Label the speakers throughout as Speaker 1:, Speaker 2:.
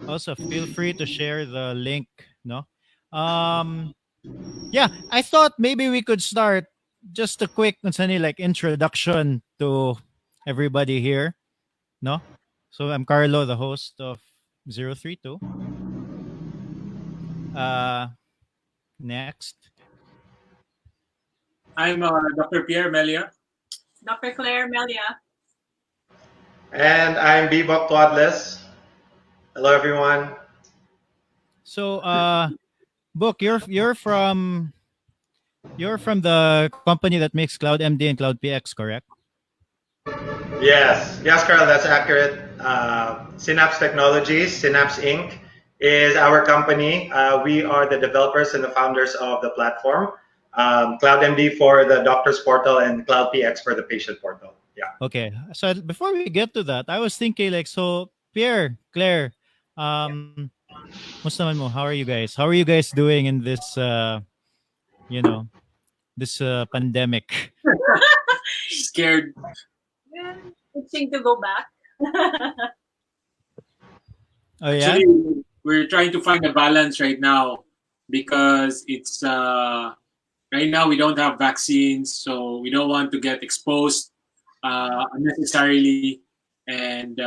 Speaker 1: Also, feel free to share the link. No. Um. Yeah, I thought maybe we could start just a quick like introduction to everybody here. No. So I'm Carlo, the host of 032. Uh. Next.
Speaker 2: I'm Dr. Pierre Mella.
Speaker 3: Dr. Claire Melia.
Speaker 4: And I'm Bebop Tuadles. Hello, everyone.
Speaker 1: So, Book, you're from the company that makes CloudMD and CloudPX, correct?
Speaker 4: Yes, Carl, that's accurate. Synapse Technologies, Synapse Inc. is our company. We are the developers and the founders of the platform. CloudMD for the doctor's portal and CloudPX for the patient portal. Yeah.
Speaker 1: Okay. So before we get to that, I was thinking so Pierre, Claire, musta naman mo? How are you guys? How are you guys doing in this you know, this pandemic?
Speaker 2: Scared.
Speaker 3: Yeah, itching to go back.
Speaker 1: Oh yeah.
Speaker 2: Actually, we're trying to find a balance right now because it's right now we don't have vaccines, so we don't want to get exposed unnecessarily, and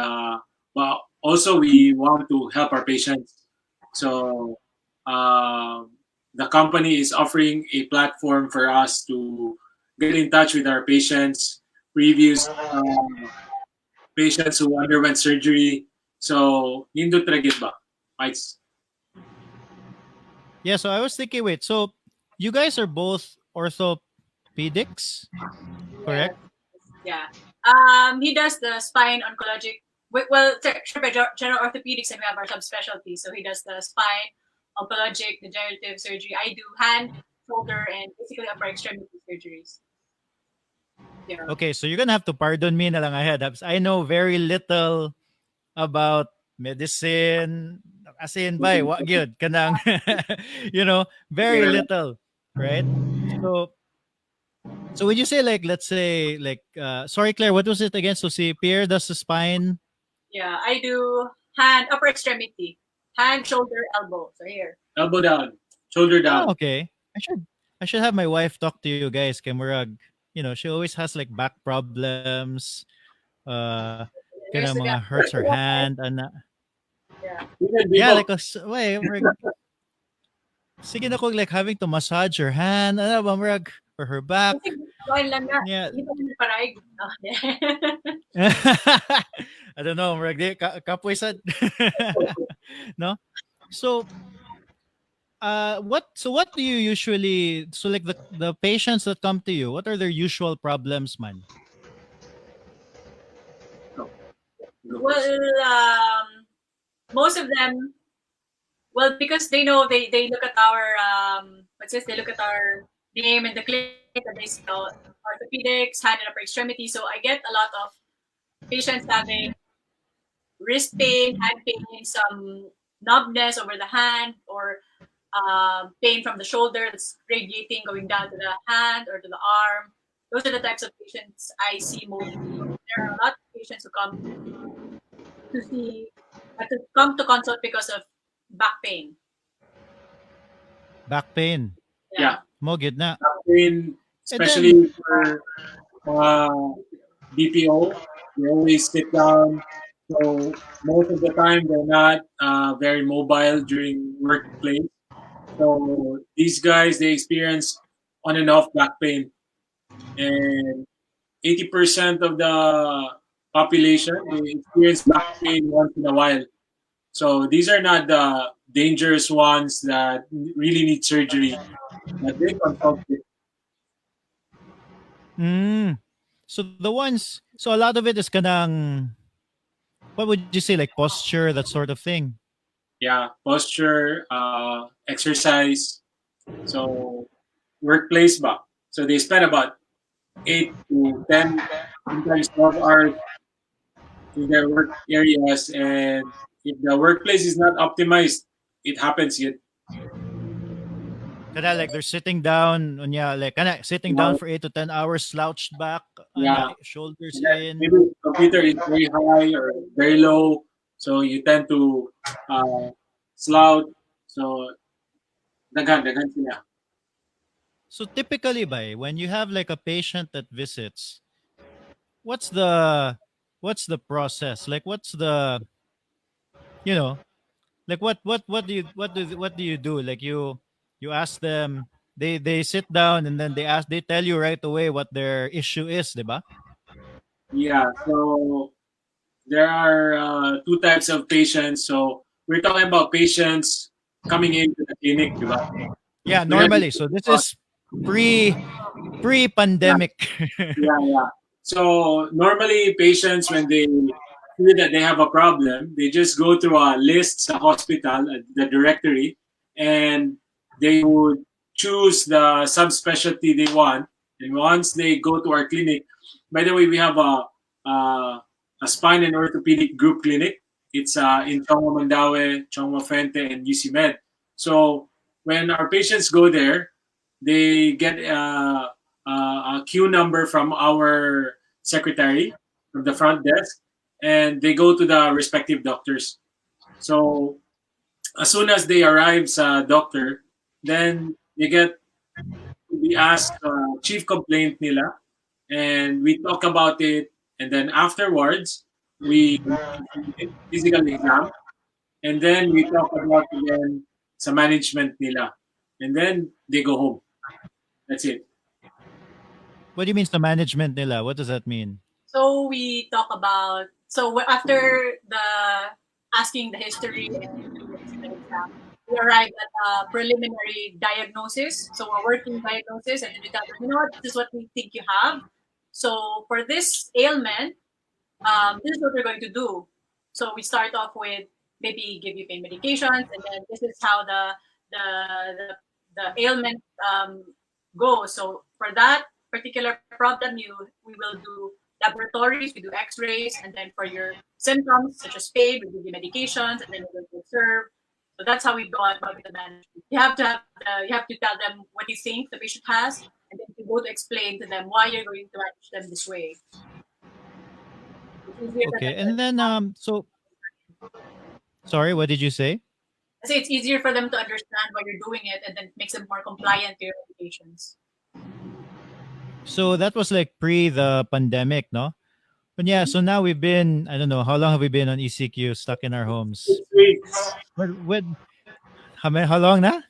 Speaker 2: but also we want to help our patients. So the company is offering a platform for us to get in touch with our patients, previous patients who underwent surgery. So, nindot ra gid ba? Mites.
Speaker 1: Yeah, so I was thinking, wait, so you guys are both orthopedics, correct?
Speaker 3: Yeah. He does the spine oncologic. Well, general orthopedics, and we have our subspecialty. So he does the spine, oncologic, degenerative surgery. I do hand, shoulder, and basically upper extremity surgeries. Yeah.
Speaker 1: Okay, so you're gonna have to pardon me na lang ahead. I know very little about medicine. As in, by what good? Kanang, very little, right? So would you say let's say sorry Claire, what was it again? So see Pierre does the spine.
Speaker 3: Yeah, I do hand, upper extremity, hand, shoulder, elbow. So here.
Speaker 2: Elbow down, shoulder down.
Speaker 1: Oh, okay. I should have my wife talk to you guys, Kemurag. She always has back problems. Kaya mga hurts her hand and yeah, sige na ko having to massage her hand, or her back. Yeah. I don't know, kapoy sad. No? So what do you usually the patients that come to you, what are their usual problems, man?
Speaker 3: Well, most of them, because they know they look at our they look at our name in the clinic and they see orthopedics, hand and upper extremity. So I get a lot of patients having wrist pain, hand pain, some numbness over the hand, or pain from the shoulder that's radiating going down to the hand or to the arm. Those are the types of patients I see mostly. There are a lot of patients who come to consult because of back pain.
Speaker 1: Back pain.
Speaker 2: Yeah.
Speaker 1: Mo good na.
Speaker 2: Back pain, especially for BPO, they always sit down. So most of the time they're not very mobile during workplace. So these guys, they experience on and off back pain. And 80% of the population, they experience back pain once in a while. So these are not the dangerous ones that really need surgery, but they consult with.
Speaker 1: So a lot of it is kanang, what would you say, posture, that sort of thing?
Speaker 2: Yeah, posture, exercise. So workplace ba? So they spend about 8 to 10, sometimes 12 hours in their work areas, and if the workplace is not optimized, it happens yet.
Speaker 1: Kada they're sitting down, sitting down for 8 to 10 hours, slouched back, shoulders in.
Speaker 2: Maybe the computer is very high or very low, So you tend to slough. So daghan sila.
Speaker 1: So typically, when you have like a patient that visits, what's the what's the process? Like, what's the you know like what do you do? Like, you ask them, they sit down, and then they tell you right away what their issue is, diba?
Speaker 2: Yeah. So there are two types of patients. So we're talking about patients coming into the clinic, diba?
Speaker 1: Yeah,
Speaker 2: We have,
Speaker 1: normally. So this is
Speaker 2: yeah,
Speaker 1: pre-pandemic.
Speaker 2: yeah. So normally patients, when they feel that they have a problem, they just go through a list sa hospital, the directory, and they would choose the subspecialty they want. And once they go to our clinic, by the way, we have a spine and orthopedic group clinic. It's in Chongwa Mandaue, Chongwa Fuente, and UC Med. So when our patients go there, they get a queue number from our secretary from the front desk, and they go to the respective doctors. So as soon as they arrive sa doctor, then they get to be asked chief complaint nila, and we talk about it, and then afterwards we physical exam, and then we talk about again sa management nila, and then they go home. That's it.
Speaker 1: What do you mean sa management nila? What does that mean?
Speaker 3: So we talk about, after the asking the history and the physical exam, we arrive at a preliminary diagnosis. So a working diagnosis, and then we tell them, you know what, this is what we think you have. So for this ailment, this is what we're going to do. So we start off with maybe give you pain medications, and then this is how the the ailment goes. So for that particular problem, we will do laboratories, we do X-rays, and then for your symptoms such as pain, we give you medications, and then we will observe. So that's how we go about with the management. You have to tell them what you think the patient has, and then you go to explain to them why you're going to manage them this way. It's easier for
Speaker 1: Okay,
Speaker 3: them
Speaker 1: and then so sorry, what did you say?
Speaker 3: I say it's easier for them to understand why you're doing it, and then it makes them more compliant to your medications.
Speaker 1: So that was like pre the pandemic, no? But yeah, so now we've been, I don't know, how long have we been on ECQ, stuck in our homes?
Speaker 2: 6 weeks.
Speaker 1: What how long na?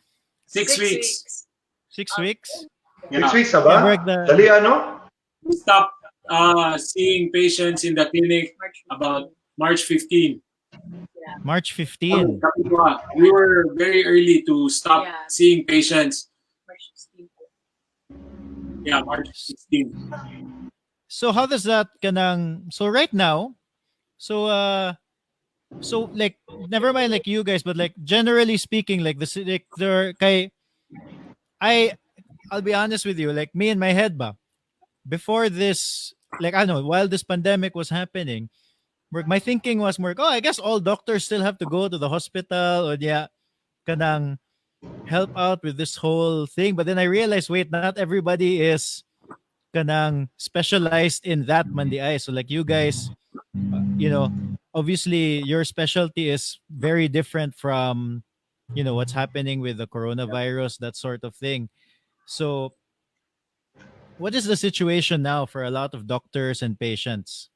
Speaker 2: 6 weeks.
Speaker 1: 6 weeks?
Speaker 4: 6 weeks na
Speaker 1: Yeah,
Speaker 4: ba?
Speaker 1: Berg, the
Speaker 4: Dali ano?
Speaker 2: We stopped seeing patients in the clinic about March 15.
Speaker 1: March 15.
Speaker 2: We were very early to stop
Speaker 3: Yeah.
Speaker 2: seeing patients.
Speaker 3: March 16.
Speaker 2: Yeah, March 16.
Speaker 1: So how does that kanang, so right now, so like, never mind like you guys, but like generally speaking, like like there kay I I'll be honest with you, like me in my head ba, before this, like I don't know, while this pandemic was happening, my thinking was more, oh, I guess all doctors still have to go to the hospital, or yeah, kanang help out with this whole thing. But then I realized, wait, not everybody is kanang specialized in that mandi ay. So like you guys, you know, obviously your specialty is very different from, what's happening with the coronavirus, that sort of thing. So what is the situation now for a lot of doctors and patients?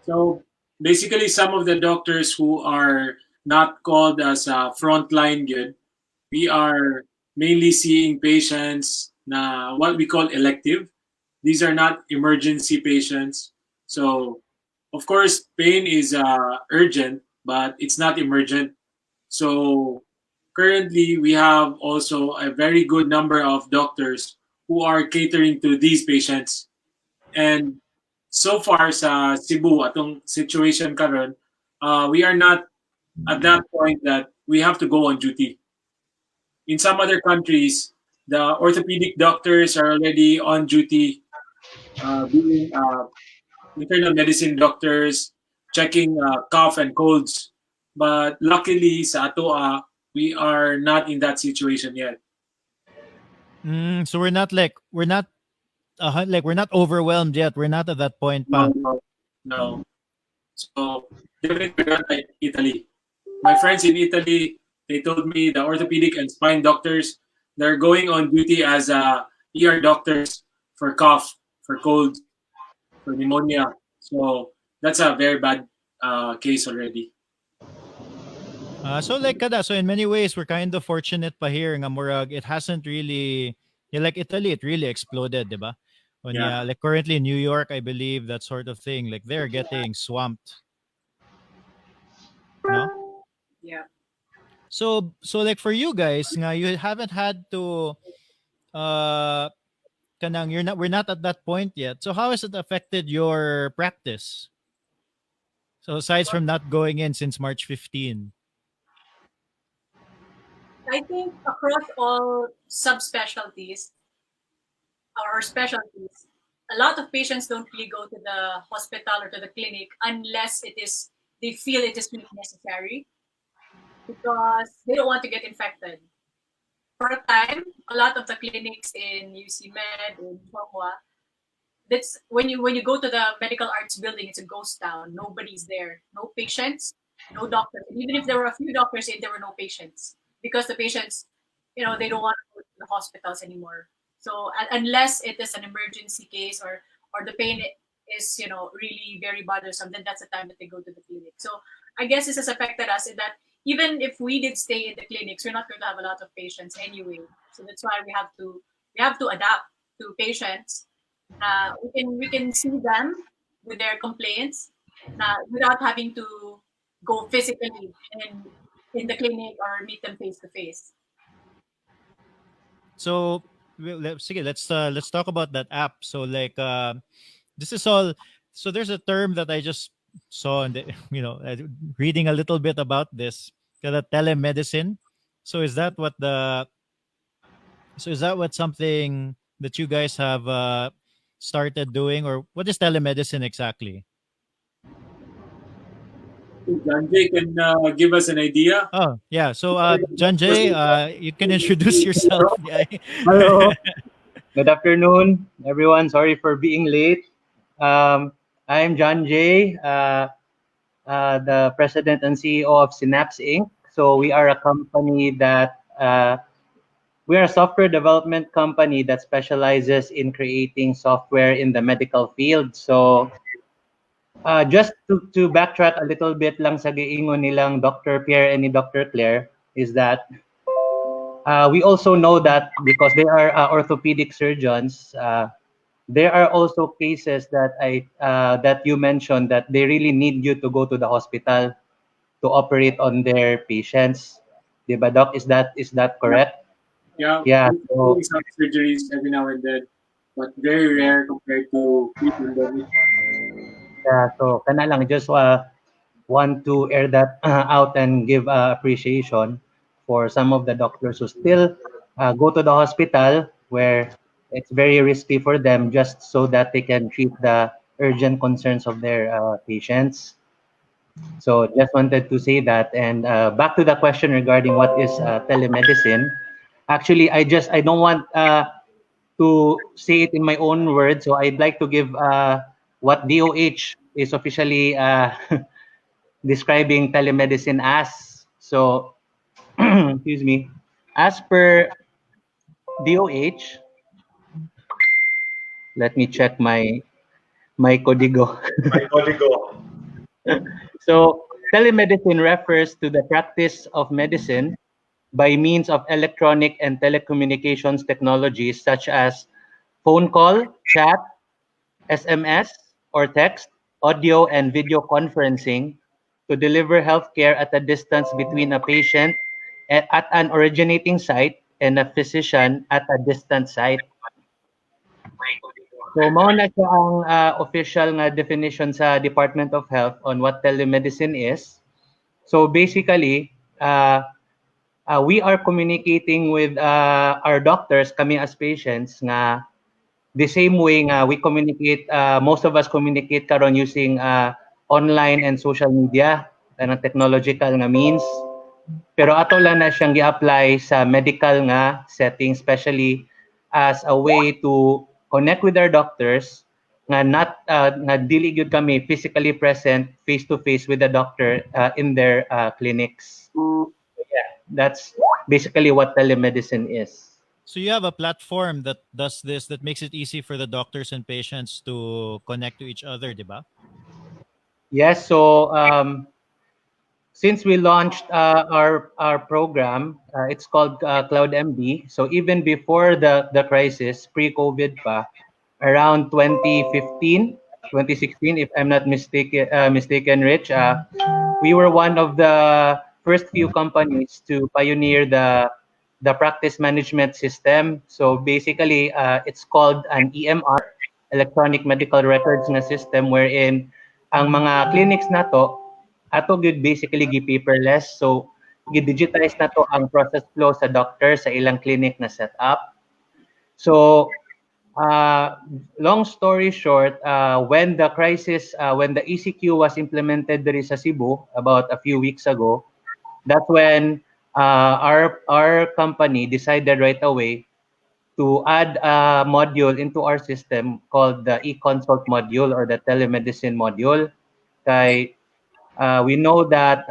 Speaker 2: So basically, some of the doctors who are not called as a frontline good, we are mainly seeing patients na what we call elective. These are not emergency patients. So of course, pain is urgent, but it's not emergent. So currently, we have also a very good number of doctors who are catering to these patients. And so far sa Cebu, atong situation karon, we are not at that point that we have to go on duty. In some other countries, the orthopedic doctors are already on duty, being internal medicine doctors, checking cough and colds. But luckily, sa Atoa, we are not in that situation yet.
Speaker 1: So we're not overwhelmed yet. We're not at that point
Speaker 2: No,
Speaker 1: pa.
Speaker 2: no, no. So definitely we're not like Italy. My friends in Italy, they told me the orthopedic and spine doctors, they're going on duty as ER doctors for cough, for cold, for pneumonia. So that's a very bad case already.
Speaker 1: So like kada, so in many ways we're kind of fortunate pa here nga murag it hasn't really, yeah, like Italy it really exploded, diba? When
Speaker 2: Yeah.
Speaker 1: yeah, like currently in New York, I believe that sort of thing, like they're getting swamped, no?
Speaker 3: Yeah.
Speaker 1: So like for you guys, nga you haven't had to uh kanang you're not we're not at that point yet. So how has it affected your practice? So aside from not going in since March 15.
Speaker 3: I think across all subspecialties or specialties, a lot of patients don't really go to the hospital or to the clinic unless they feel it is really necessary because they don't want to get infected. For a time, a lot of the clinics in UC Med, in Chonghua, that's when you go to the medical arts building, it's a ghost town. Nobody's there. No patients, no doctors. And even if there were a few doctors in, there were no patients because the patients, they don't want to go to the hospitals anymore. So unless it is an emergency case or the pain is really very bothersome, then that's the time that they go to the clinic. So I guess this has affected us in that even if we did stay in the clinics, we're not going to have a lot of patients anyway. So that's why we have to adapt to patients. We can see them with their complaints without having to go physically in the clinic or meet them face to face.
Speaker 1: So let's talk about that app. So like this is all, so there's a term that I just saw and reading a little bit about this, the telemedicine. So is that what something that you guys have started doing, or what is telemedicine exactly?
Speaker 2: John Jay can give us an idea.
Speaker 1: Oh yeah, so John Jay, you can introduce yourself. Yeah.
Speaker 5: Hello. Good afternoon, everyone. Sorry for being late. I'm John Jay, the president and CEO of Synapse Inc. So we are a company that we are a software development company that specializes in creating software in the medical field. So just to backtrack a little bit lang sa giingon nilang Dr. Pierre and ni Dr. Claire is that we also know that because they are orthopedic surgeons, there are also cases that you mentioned that they really need you to go to the hospital to operate on their patients. Diba, Doc? Is that
Speaker 2: Yeah.
Speaker 5: correct?
Speaker 2: Yeah.
Speaker 5: Yeah.
Speaker 2: We're
Speaker 5: So
Speaker 2: doing some surgeries every now and then, but very rare compared to pre-pandemic.
Speaker 5: yeah. So kana lang just want to air that out and give appreciation for some of the doctors who still go to the hospital where it's very risky for them just so that they can treat the urgent concerns of their patients. So just wanted to say that. And back to the question regarding what is telemedicine. Actually, I don't want to say it in my own words, so I'd like to give what DOH is officially describing telemedicine as. So, excuse me, as per DOH, let me check my codigo.
Speaker 4: My Codigo.
Speaker 5: So, telemedicine refers to the practice of medicine by means of electronic and telecommunications technologies such as phone call, chat, SMS, or text, audio, and video conferencing to deliver healthcare at a distance between a patient at an originating site and a physician at a distant site. So mao na siya ang official nga definition sa Department of Health on what telemedicine is. So basically, we are communicating with our doctors, kami as patients, nga the same way nga we communicate, most of us communicate karon using online and social media, ng technological nga means. Pero ato lang na siyang gi-apply sa medical nga setting, especially as a way to connect with our doctors nga dili gyud kami physically present face to face with the doctor in their clinics. Yeah, that's basically what telemedicine is.
Speaker 1: So you have a platform that does this, that makes it easy for the doctors and patients to connect to each other, diba?
Speaker 5: Yes, so since we launched our program, it's called CloudMD. So even before the crisis, pre-COVID pa, around 2015, 2016, if I'm not mistaken, Rich, we were one of the first few companies to pioneer the practice management system. So basically, it's called an EMR, electronic medical records na system, wherein ang mga clinics nato ato gyud basically gi paperless. So gi-digitize na to ang process flow sa doctor sa ilang clinic na setup. So long story short, when the ECQ was implemented there sa Cebu about a few weeks ago, that's when our company decided right away to add a module into our system called the e-consult module or the telemedicine module. Kay we know that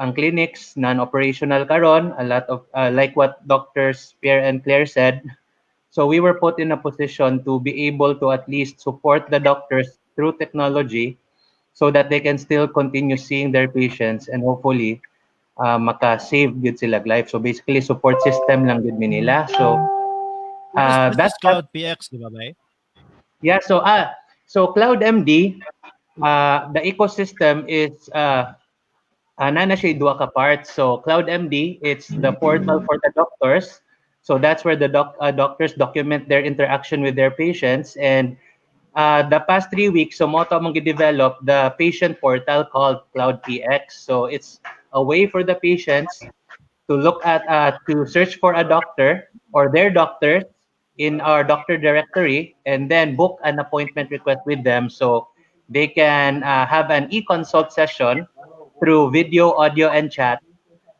Speaker 5: ang clinics non-operational karon, a lot of like what doctors Pierre and Claire said. So we were put in a position to be able to at least support the doctors through technology so that they can still continue seeing their patients and hopefully maka-save good sila life. So basically support system lang gud mi nila. So
Speaker 1: This is
Speaker 5: that
Speaker 1: Cloud PX, diba, bay?
Speaker 5: yeah, so CloudMD, the ecosystem is nana siya duha ka parts. So CloudMD, it's the portal for the doctors. So that's where the doctors document their interaction with their patients. And the past 3 weeks, so mo to mong develop the patient portal called CloudPX. So it's a way for the patients to look at to search for a doctor or their doctors in our doctor directory and then book an appointment request with them so they can have an e-consult session through video, audio, and chat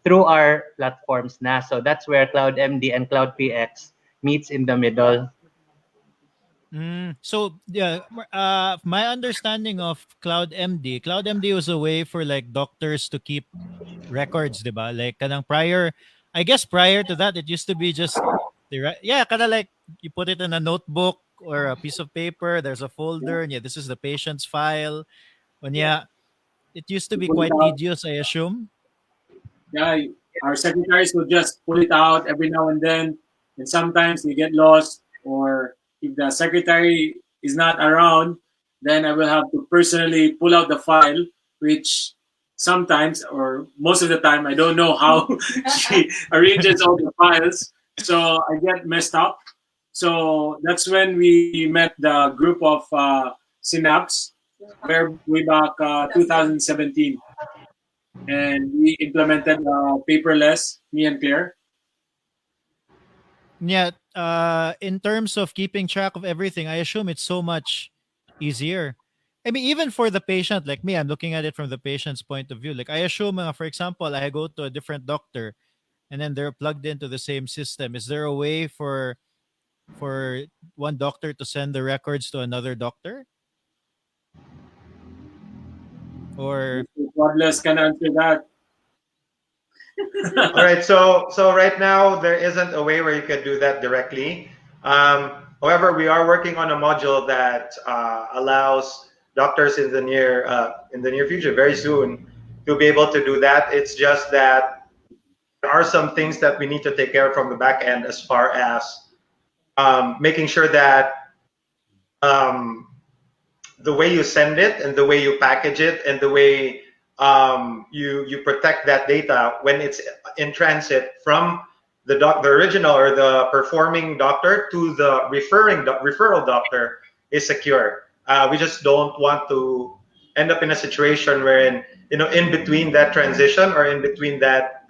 Speaker 5: through our platforms na. So that's where CloudMD and CloudPX meets in the middle.
Speaker 1: So yeah, my understanding of CloudMD was a way for like doctors to keep records, diba? Like kanang prior, I guess prior to that, it used to be just yeah, kind of like you put it in a notebook or a piece of paper. There's a folder, and yeah, this is the patient's file. And yeah, it used to
Speaker 2: You
Speaker 1: be
Speaker 2: pull it
Speaker 1: quite
Speaker 2: out.
Speaker 1: tedious, I assume.
Speaker 2: Yeah, our secretaries will just pull it out every now and then, and sometimes they get lost. Or if the secretary is not around, then I will have to personally pull out the file, which sometimes or most of the time I don't know how she arranges all the files, so I get messed up. So that's when we met the group of Synapse, where way back 2017, and we implemented paperless, me and Pierre.
Speaker 1: Yeah, in terms of keeping track of everything, I assume it's so much easier. I mean, even for the patient, like me, I'm looking at it from the patient's point of view. Like, I assume, for example, I go to a different doctor, and then they're plugged into the same system. Is there a way for one doctor to send the records to another doctor, or
Speaker 2: Godless can answer that.
Speaker 4: All right, so right now there isn't a way where you can do that directly. However, we are working on a module that allows doctors in the near future, very soon, to be able to do that. It's just that there are some things that we need to take care of from the back end as far as making sure that um, the way you send it and the way you package it and the way you protect that data when it's in transit from the original or the performing doctor to the referral doctor is secure. We just don't want to end up in a situation wherein in between that transition or in between that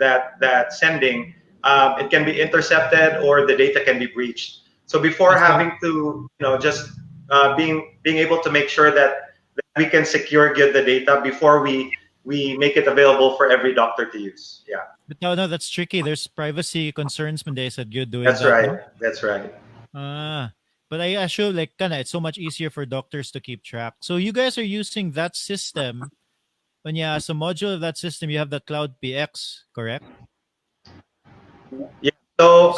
Speaker 4: sending, it can be intercepted or the data can be breached. So before
Speaker 1: is that
Speaker 4: having to just being able to make sure that we can secure get the data before we make it available for every doctor to use. Yeah,
Speaker 1: but no, that's tricky. There's privacy concerns when they said you're doing
Speaker 4: that's
Speaker 1: that, no?
Speaker 4: right. That's right.
Speaker 1: Ah, but I assume like kinda it's so much easier for doctors to keep track. So you guys are using that system. When yeah, as a module of that system, you have the Cloud PX, correct?
Speaker 4: Yeah. So
Speaker 1: So,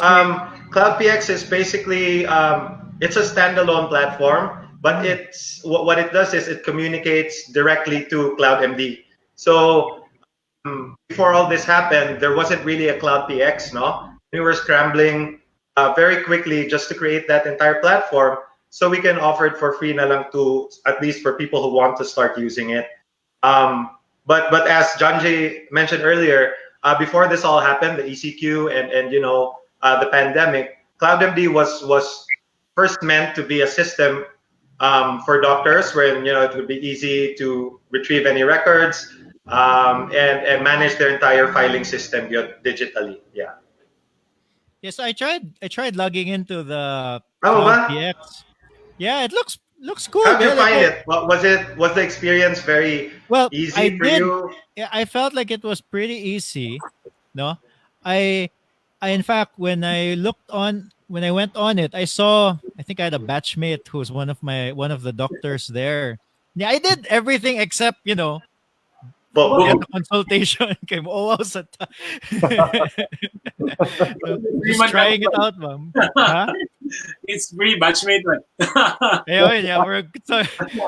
Speaker 4: CloudPX is basically it's a standalone platform, but it's what it does is it communicates directly to CloudMD. So before all this happened, there wasn't really a Cloud PX, no? We were scrambling very quickly just to create that entire platform so we can offer it for free na lang to at least for people who want to start using it. Um, but as John Jay mentioned earlier, before this all happened, the ECQ and the pandemic, CloudMD was first meant to be a system for doctors, where it would be easy to retrieve any records and manage their entire filing system digitally. Yeah.
Speaker 1: yes, I tried logging into the
Speaker 4: Tama ba?
Speaker 1: Cloud PX. Yeah, it looks cool,
Speaker 4: How'd you
Speaker 1: man. Like
Speaker 4: find it? What was the experience very
Speaker 1: well, I
Speaker 4: easy for
Speaker 1: did.
Speaker 4: you?
Speaker 1: Yeah, I felt like it was pretty easy. No, I, I in fact when I went on it, I saw. I think I had a batchmate who's one of the doctors there. Yeah, I did everything except get
Speaker 4: Book.
Speaker 1: a consultation. Kay mo sa so,
Speaker 2: Three
Speaker 1: just
Speaker 2: months
Speaker 1: trying it
Speaker 2: ago.
Speaker 1: out, ma'am. Huh?
Speaker 2: It's free batchmate man.
Speaker 1: Ayun, yeah, so,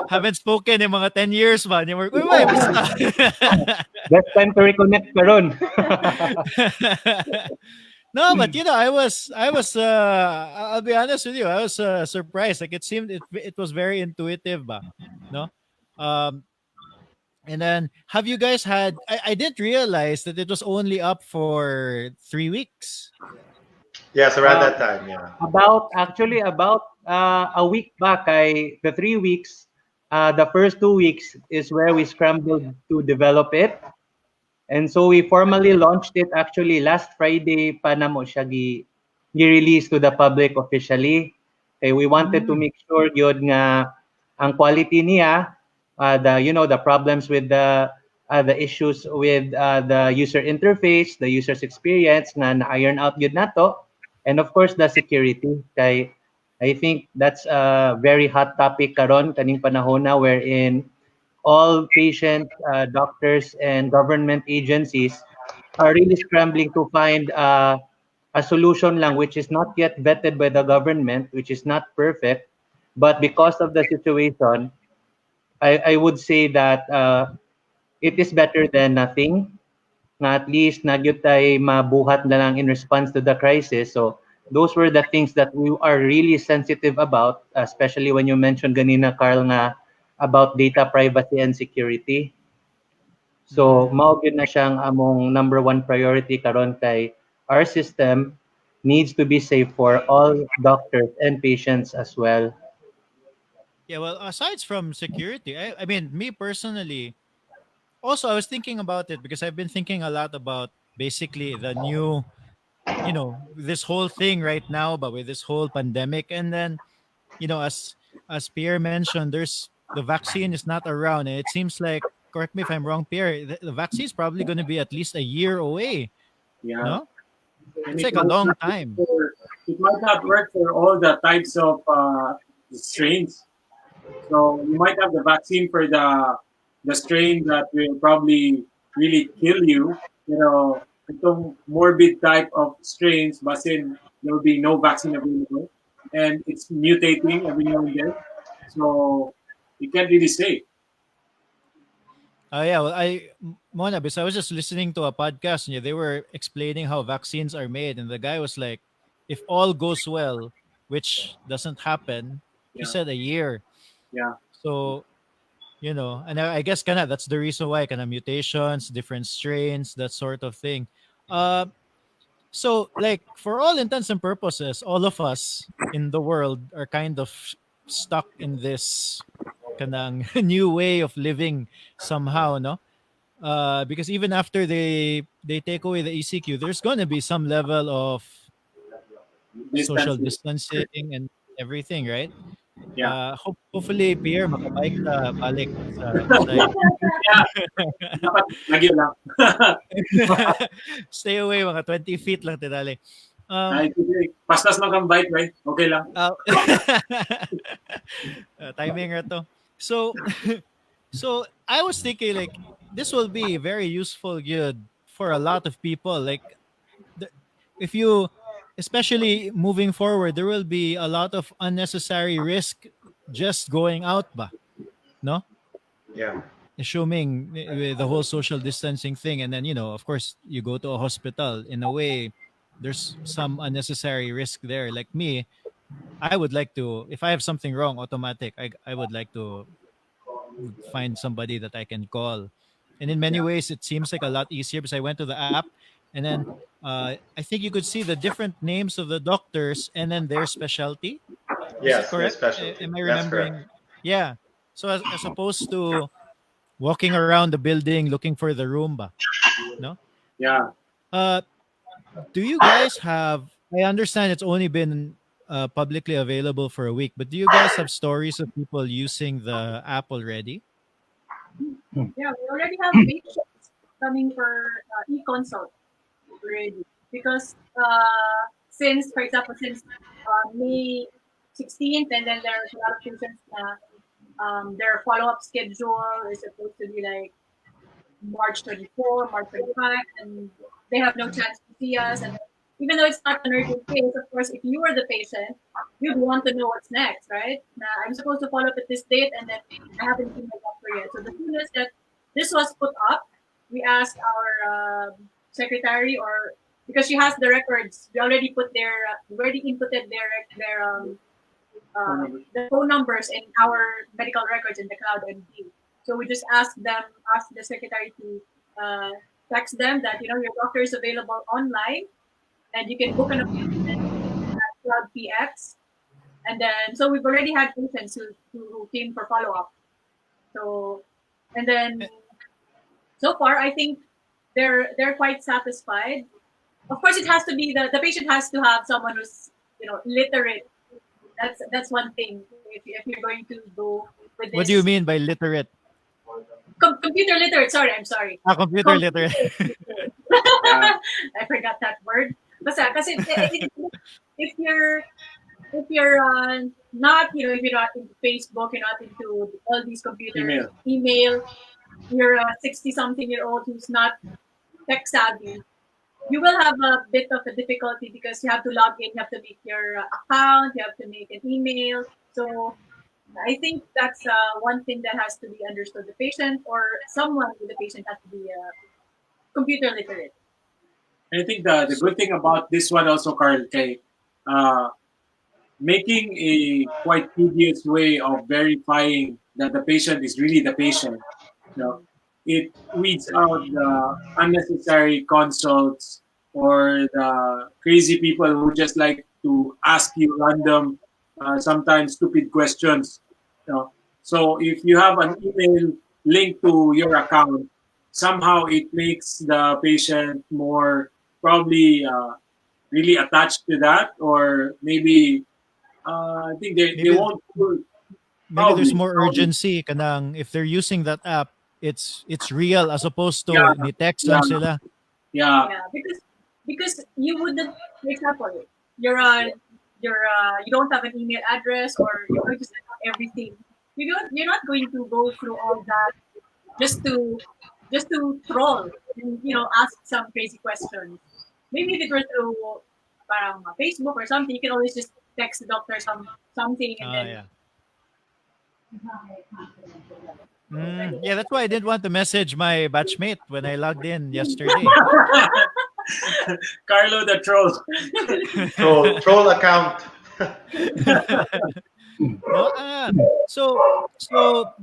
Speaker 1: haven't spoken in mga 10 years, man. Yung we're, uy, basta.
Speaker 5: Best time to reconnect karon.
Speaker 1: No, but I was I'll be honest with you, I was surprised. Like it seemed it was very intuitive, ba? No? Um and then have you guys had I didn't realize that it was only up for 3 weeks.
Speaker 4: Yes, around
Speaker 5: Uh,
Speaker 4: that time. Yeah.
Speaker 5: about a week back, the 3 weeks, the first 2 weeks is where we scrambled to develop it. And so we formally launched it actually last Friday pa namo siya gi-release to the public officially. Okay, we wanted to make sure gyud nga ang quality niya, the problems with the issues with the user interface, the user's experience nga na-iron out gyud nato, and of course the security. Kay I think that's a very hot topic karon kaning panahon na wherein all patients, doctors, and government agencies are really scrambling to find a solution lang which is not yet vetted by the government, which is not perfect. But because of the situation, I would say that it is better than nothing. Na at least nagyud tay mabuhat na lang in response to the crisis. So those were the things that we are really sensitive about, especially when you mentioned ganina, Carl, nga about data privacy and security. So mao gyud na siyang among number one priority karon kay our system needs to be safe for all doctors and patients as well.
Speaker 1: Yeah, well, aside from security, I mean, me personally, also I was thinking about it because I've been thinking a lot about basically the new, this whole thing right now, but with this whole pandemic, and then as Pierre mentioned, there's the vaccine is not around, and it seems like, correct me if I'm wrong, Pierre, the vaccine is probably going to be at least a year away.
Speaker 2: Yeah.
Speaker 1: No,
Speaker 2: And
Speaker 1: it's like a long time.
Speaker 2: it might not work for all the types of strains. So you might have the vaccine for the strain that will probably really kill you. Itong morbid type of strains, but then there will be no vaccine available, and it's mutating every now and then. So you can't really say.
Speaker 1: Oh yeah, well, Mona, because I was just listening to a podcast and they were explaining how vaccines are made, and the guy was like, if all goes well, which doesn't happen, he
Speaker 2: Yeah,
Speaker 1: said a year.
Speaker 2: yeah.
Speaker 1: So and I guess kind of that's the reason why kind of mutations, different strains, that sort of thing. Uh, so like for all intents and purposes, all of us in the world are kind of stuck in this kanang new way of living somehow, no? Because even after they take away the ECQ, there's going to be some level of social
Speaker 2: Distancing.
Speaker 1: distancing and everything, right?
Speaker 2: Yeah,
Speaker 1: Hopefully, Pierre, makabike ka balik sa site.
Speaker 2: yeah. Dapat lagi lang.
Speaker 1: Stay away, mga 20 feet lang tinali. Um,
Speaker 2: Pastas lang kang bite, right? Okay lang.
Speaker 1: uh, timing ra to. So, so I was thinking like this will be very useful good for a lot of people. Like the, if you, especially moving forward, there will be a lot of unnecessary risk just going out, ba? No,
Speaker 4: Yeah.
Speaker 1: assuming with the whole social distancing thing, and then of course, you go to a hospital. In a way, there's some unnecessary risk there. Like me, I would like to, if I have something wrong, automatic. I would like to find somebody that I can call. And in many
Speaker 2: Yeah.
Speaker 1: ways, it seems like a lot easier because I went to the app and then I think you could see the different names of the doctors and then their specialty. Is it
Speaker 4: Yes, their
Speaker 1: correct?
Speaker 4: specialty.
Speaker 1: Am I
Speaker 4: That's correct.
Speaker 1: remembering? Yeah. So as opposed to walking around the building looking for the Roomba, no?
Speaker 2: Yeah.
Speaker 1: Uh, do you guys have? I understand it's only been publicly available for a week, but do you guys have stories of people using the app already?
Speaker 3: Yeah, we already have patients coming for e-consult already because since, for example, since May 16th, and then there's a lot of patients na their follow-up schedule is supposed to be like March 24, March 25, and they have no chance to see us. And even though it's not an urgent case, of course, if you were the patient, you'd want to know what's next, right? Now, I'm supposed to follow up at this date, and then I haven't seen my doctor yet. So the soonest that this was put up, we asked our secretary, or because she has the records, we already inputted the phone numbers in our medical records in the CloudMD. So we just ask the secretary to text them that your doctor is available online, and you can book an appointment at CloudPX. And then so we've already had patients who came for follow up. So and then so far I think they're quite satisfied. Of course, it has to be the patient has to have someone who's literate. That's one thing. If you're going to go with
Speaker 1: What do you
Speaker 3: this
Speaker 1: mean by literate?
Speaker 3: computer literate. Sorry, I'm sorry.
Speaker 1: Computer
Speaker 3: Computer
Speaker 1: literate.
Speaker 3: literate.
Speaker 2: Yeah.
Speaker 3: I forgot that word. Basta, kasi if you're if you're not if you're not into Facebook, you're not into all these computers, email, you're a 60-something-year-old who's not tech savvy, you will have a bit of a difficulty because you have to log in, you have to make your account, you have to make an email. So I think that's one thing that has to be understood. The patient or someone with the patient has to be computer literate.
Speaker 2: And I think the good thing about this one also, Carl, kay, uh, making a quite tedious way of verifying that the patient is really the patient. You know, it weeds out the unnecessary consults or the crazy people who just like to ask you random, sometimes stupid questions. You know, so if you have an email linked to your account, somehow it makes the patient more probably really attached to that, or maybe I think they
Speaker 1: maybe
Speaker 2: won't do
Speaker 1: maybe there's
Speaker 2: probably
Speaker 1: more
Speaker 2: probably
Speaker 1: urgency kanang if they're using that app, it's real as opposed to
Speaker 2: yeah
Speaker 1: ni text
Speaker 2: yeah
Speaker 1: lang sila.
Speaker 2: yeah
Speaker 3: Yeah, because you wouldn't, for example, you don't have an email address, or you're going to send out everything. You're not going to go through all that just to troll and ask some crazy questions. Maybe if it were through parang Facebook or something, you can always just text the doctor something, and then
Speaker 1: Yeah. Yeah, that's why I didn't want to message my batchmate when I logged in yesterday.
Speaker 2: Carlo the troll.
Speaker 4: Troll account.
Speaker 1: No, so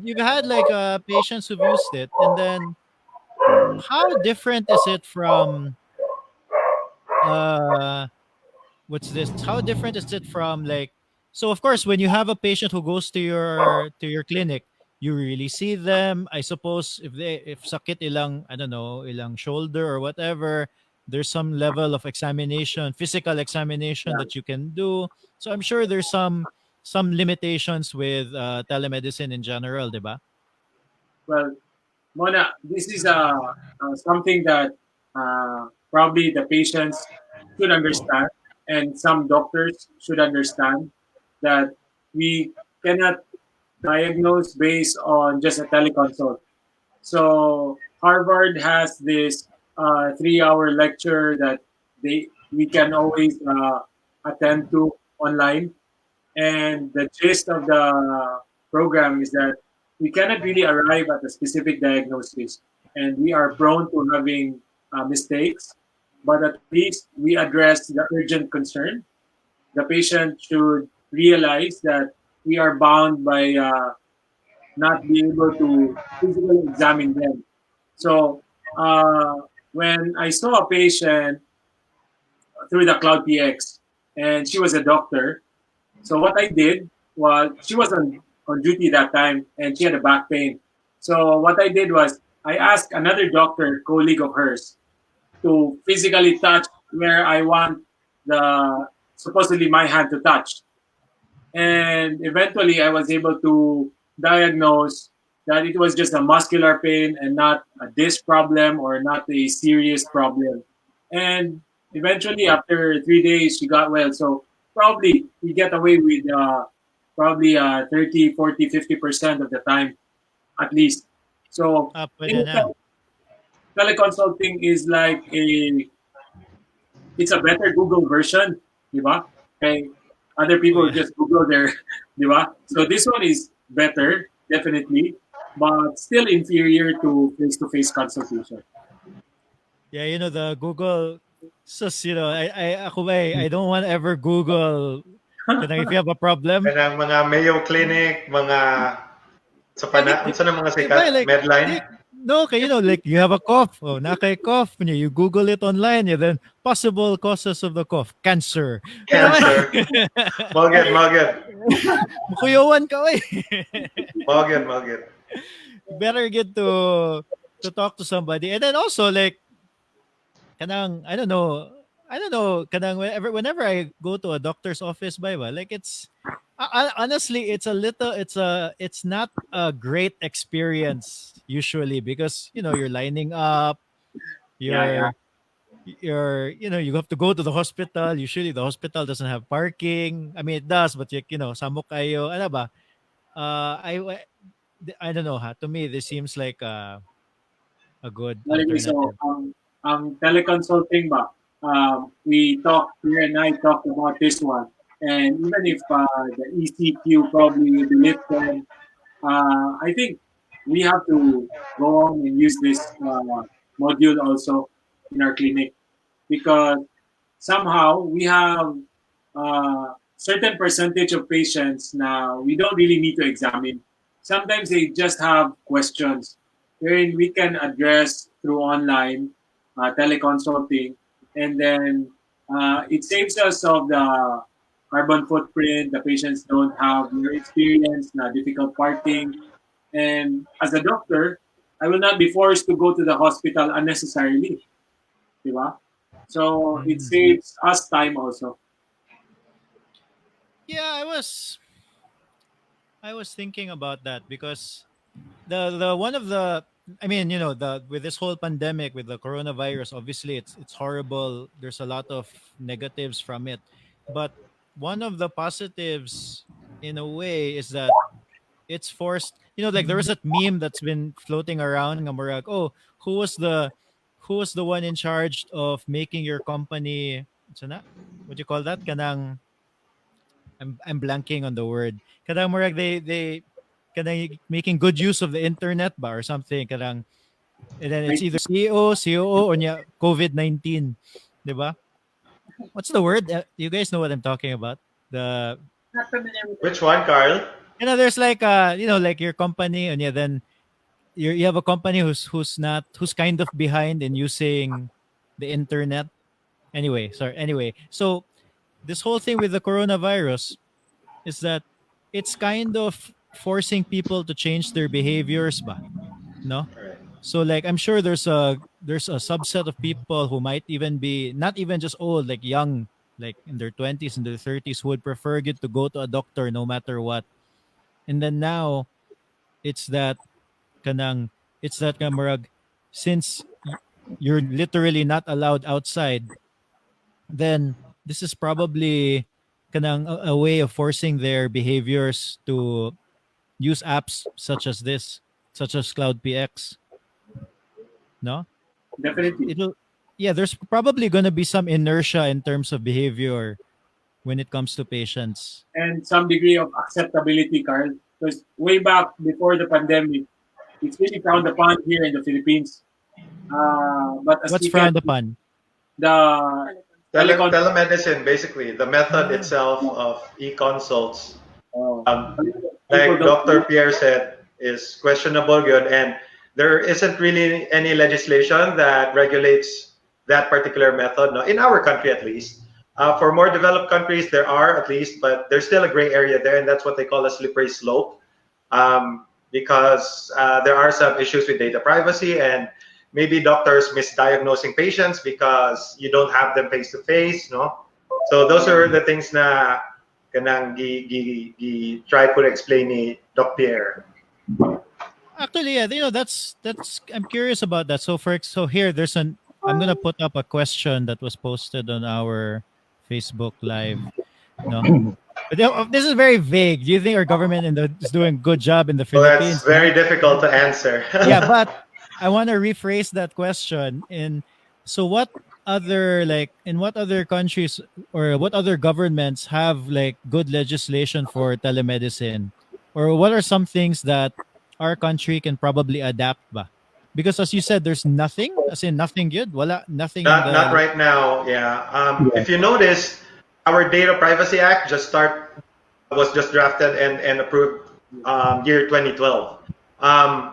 Speaker 1: you've had like patients who've used it, and then how different is it from uh what's this? How different is it from like, so of course when you have a patient who goes to your clinic, you really see them. I suppose if sakit ilang, I don't know, ilang shoulder or whatever, there's some level of examination, physical examination
Speaker 2: Yeah.
Speaker 1: that you can do. So I'm sure there's some limitations with telemedicine in general, diba?
Speaker 2: Well, Mona, this is something that probably the patients should understand. and some doctors should understand that we cannot diagnose based on just a teleconsult. So Harvard has this 3-hour lecture that we can always attend to online, and the gist of the program is that we cannot really arrive at a specific diagnosis, and we are prone to having mistakes. But at least we address the urgent concern. The patient should realize that we are bound by not being able to physically examine them. So when I saw a patient through the Cloud PX, and she was a doctor, so what I did was she was on duty that time, and she had a back pain. So what I did was I asked another doctor, colleague of hers, to physically touch where I want the supposedly my hand to touch. And eventually I was able to diagnose that it was just a muscular pain and not a disc problem or not a serious problem. And eventually, after 3 days, she got well. So probably we get away with probably 30, 40, 50% of the time at least. So
Speaker 1: Pwede
Speaker 2: in
Speaker 1: na.
Speaker 2: teleconsulting is like it's a better Google version, di ba? Okay. Other
Speaker 1: Oh
Speaker 2: people
Speaker 1: yeah.
Speaker 2: just Google their, di ba? So this one is better, definitely, but still inferior to face-to-face consultation.
Speaker 1: Yeah, the Google sus, I don't want to ever Google kanang if you have a problem.
Speaker 4: Kanang mga Mayo Clinic, mga
Speaker 1: Yeah, di
Speaker 4: unsa na mga
Speaker 1: di ba,
Speaker 4: sikat,
Speaker 1: like
Speaker 4: Medline,
Speaker 1: di, no, okay, like you have a cough. Oh, nakay cough. You Google it online. Yeah, then possible causes of the cough, cancer. Ano ba?
Speaker 4: cancer. Malgid, malgid.
Speaker 1: Mukuyawan ka, eh.
Speaker 4: Malgid, malgid.
Speaker 1: Better get to talk to somebody, and then also like kanang I don't know kanang whenever I go to a doctor's office by ba, like honestly it's not a great experience usually because you're lining up,
Speaker 2: Yeah, yeah.
Speaker 1: you have to go to the hospital. Usually the hospital doesn't have parking. I mean it does, but samok kayo ano ba, I don't know, ha, to me this seems like a good
Speaker 2: Anyway, so
Speaker 1: alternative.
Speaker 2: teleconsulting ba, Pierre and I talked about this one. And even if the ECQ probably will be lifted, I think we have to go on and use this module also in our clinic because somehow we have certain percentage of patients now we don't really need to examine. Sometimes they just have questions wherein we can address through online teleconsulting, and then it saves us of the carbon footprint. The patients don't have your experience, na difficult parking, and as a doctor, I will not be forced to go to the hospital unnecessarily, di ba? So it
Speaker 1: Mm.
Speaker 2: saves us time also.
Speaker 1: Yeah, I was thinking about that because the one of the I mean, the with this whole pandemic with the coronavirus, obviously it's horrible. There's a lot of negatives from it. But one of the positives in a way is that it's forced, like there was that meme that's been floating around ng Murag, oh, who was the who was the one in charge of making your company, so na, what do you call that? Kanang I'm blanking on the word. Kadang murag they kadang making good use of the internet ba or something kadang, and then it's
Speaker 2: Right?
Speaker 1: either CEO, COO, or nya COVID-19, 'di ba? What's the word? You guys know what I'm talking about? The
Speaker 3: Not familiar with it.
Speaker 4: Which one, Carl?
Speaker 1: there's like like your company, and yeah, then you have a company who's kind of behind in using the internet. Anyway, sorry. Anyway, so this whole thing with the coronavirus is that it's kind of forcing people to change their behaviors ba, no?
Speaker 4: Right.
Speaker 1: So like I'm sure there's a subset of people who might even be not even just old, like young, like in their 20s and their 30s, who would prefer get to go to a doctor no matter what. And then now it's that kanang it's that kamarag, since you're literally not allowed outside, then this is probably kanang a way of forcing their behaviors to use apps such as this, such as Cloud PX. No,
Speaker 2: Definitely.
Speaker 1: it'll yeah. There's probably gonna be some inertia in terms of behavior when it comes to patients.
Speaker 2: And some degree of acceptability, Carl. Because way back before the pandemic, it's really frowned upon here in the Philippines. But as
Speaker 1: What's
Speaker 2: we can,
Speaker 1: frowned upon?
Speaker 2: the telecon,
Speaker 4: Telemedicine, basically, the method
Speaker 1: Ah,
Speaker 4: itself of e-consults, um,
Speaker 2: people
Speaker 4: like
Speaker 2: don't
Speaker 4: Dr. Pierre said, is questionable good, and there isn't really any legislation that regulates that particular method, no, in our country at least. For more developed countries, there are at least, but there's still a gray area there, and that's what they call a slippery slope, because there are some issues with data privacy and maybe doctors misdiagnosing patients because you don't have them face to face, no? So those are the things na kanang try ko explain ni Doc Pierre.
Speaker 1: actually, yeah. That's. I'm curious about that. So here, there's an. I'm gonna put up a question that was posted on our Facebook Live. No, but this is very vague. Do you think our government is doing a good job in the
Speaker 4: So that's
Speaker 1: Philippines? No?
Speaker 4: very difficult to answer.
Speaker 1: Yeah, but I want to rephrase that question. So what other like in what other countries or what other governments have like good legislation for telemedicine, or what are some things that our country can probably adapt ba? Because as you said, there's nothing, as in nothing good, wala nothing in
Speaker 4: Not
Speaker 1: the.
Speaker 4: right now. Yeah.
Speaker 5: Yeah.
Speaker 4: If you notice, our Data Privacy Act was just drafted and approved year 2012. Um,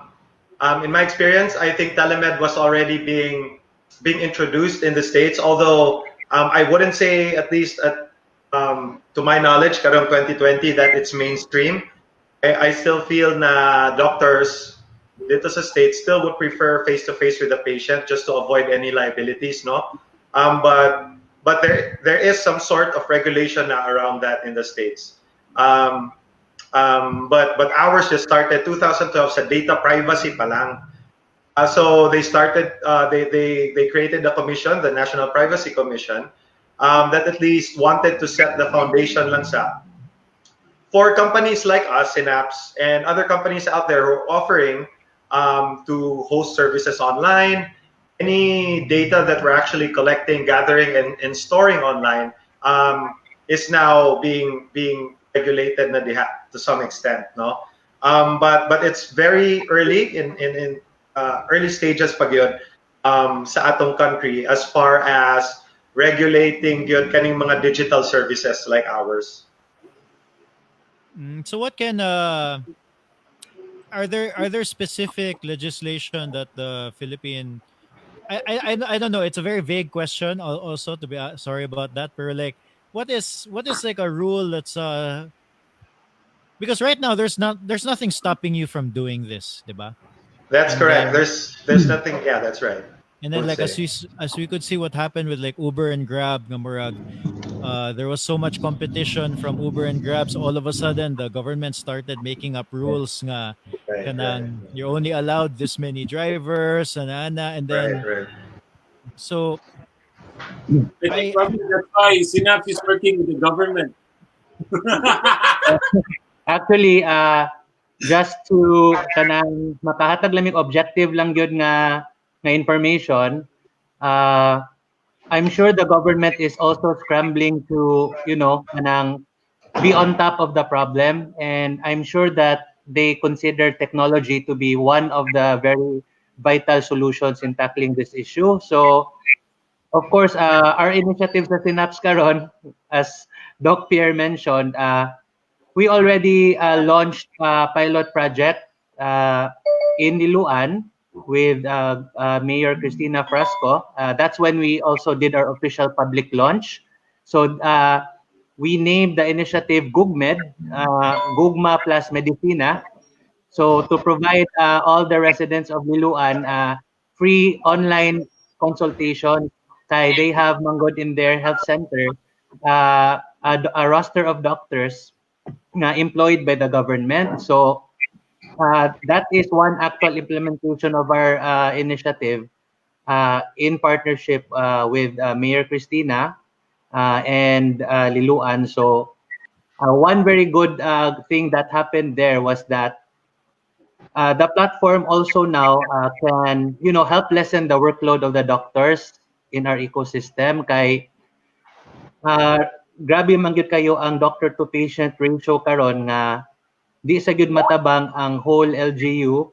Speaker 4: in my experience, I think telemed was already being introduced in the states. Although I wouldn't say, at least to my knowledge, karong 2020, that it's mainstream. I still feel na doctors dito sa States still would prefer face-to-face with the patient just to avoid any liabilities, no? But there is some sort of regulation na around that in the States. But ours just started 2012 sa data privacy pa lang. So they started, they created the commission, the National Privacy Commission, that at least wanted to set the foundation lang sa for companies like us, Synapse, and other companies out there who are offering to host services online, any data that we're actually collecting, gathering, and storing online is now being regulated na to some extent, no? But it's very early in early stages pag yun, sa atong country as far as regulating yun kaning mga digital services like ours.
Speaker 1: So what can are there specific legislation that the Philippine I don't know, it's a very vague question also, to be sorry about that, but like what is like a rule that's because right now there's nothing stopping you from doing this, diba?
Speaker 4: That's
Speaker 1: And
Speaker 4: correct.
Speaker 1: then
Speaker 4: There's nothing. Yeah, that's right. I would
Speaker 1: like
Speaker 4: say.
Speaker 1: as we could see what happened with like Uber and Grab nga murag, there was so much competition from Uber and Grab, so all of a sudden the government started making up rules nga
Speaker 4: Right, right,
Speaker 1: kanang you're only allowed this many drivers and and
Speaker 4: right,
Speaker 1: then
Speaker 4: right.
Speaker 1: so
Speaker 2: I think
Speaker 1: I
Speaker 2: probably that's why Synapse is working with the government.
Speaker 5: Actually, just to kanang makahatag lang yung objective lang yun nga information, I'm sure the government is also scrambling to, kanang be on top of the problem, and I'm sure that they consider technology to be one of the very vital solutions in tackling this issue. So, of course, our initiative sa Synapse karon, as Doc Pierre mentioned, we already launched a pilot project in Liloan with Mayor Cristina Frasco. That's when we also did our official public launch. So we named the initiative GUGMED, Gugma plus Medicina. So to provide all the residents of Liloan free online consultation, they have manggod in their health center a roster of doctors employed by the government. So that is one actual implementation of our initiative in partnership with Mayor Cristina. and Liluan. So one very good thing that happened there was that the platform also now can help lessen the workload of the doctors in our ecosystem. Kay grabe man gyud kayo ang doctor to patient ratio karon nga di sa gyud matabang ang whole LGU,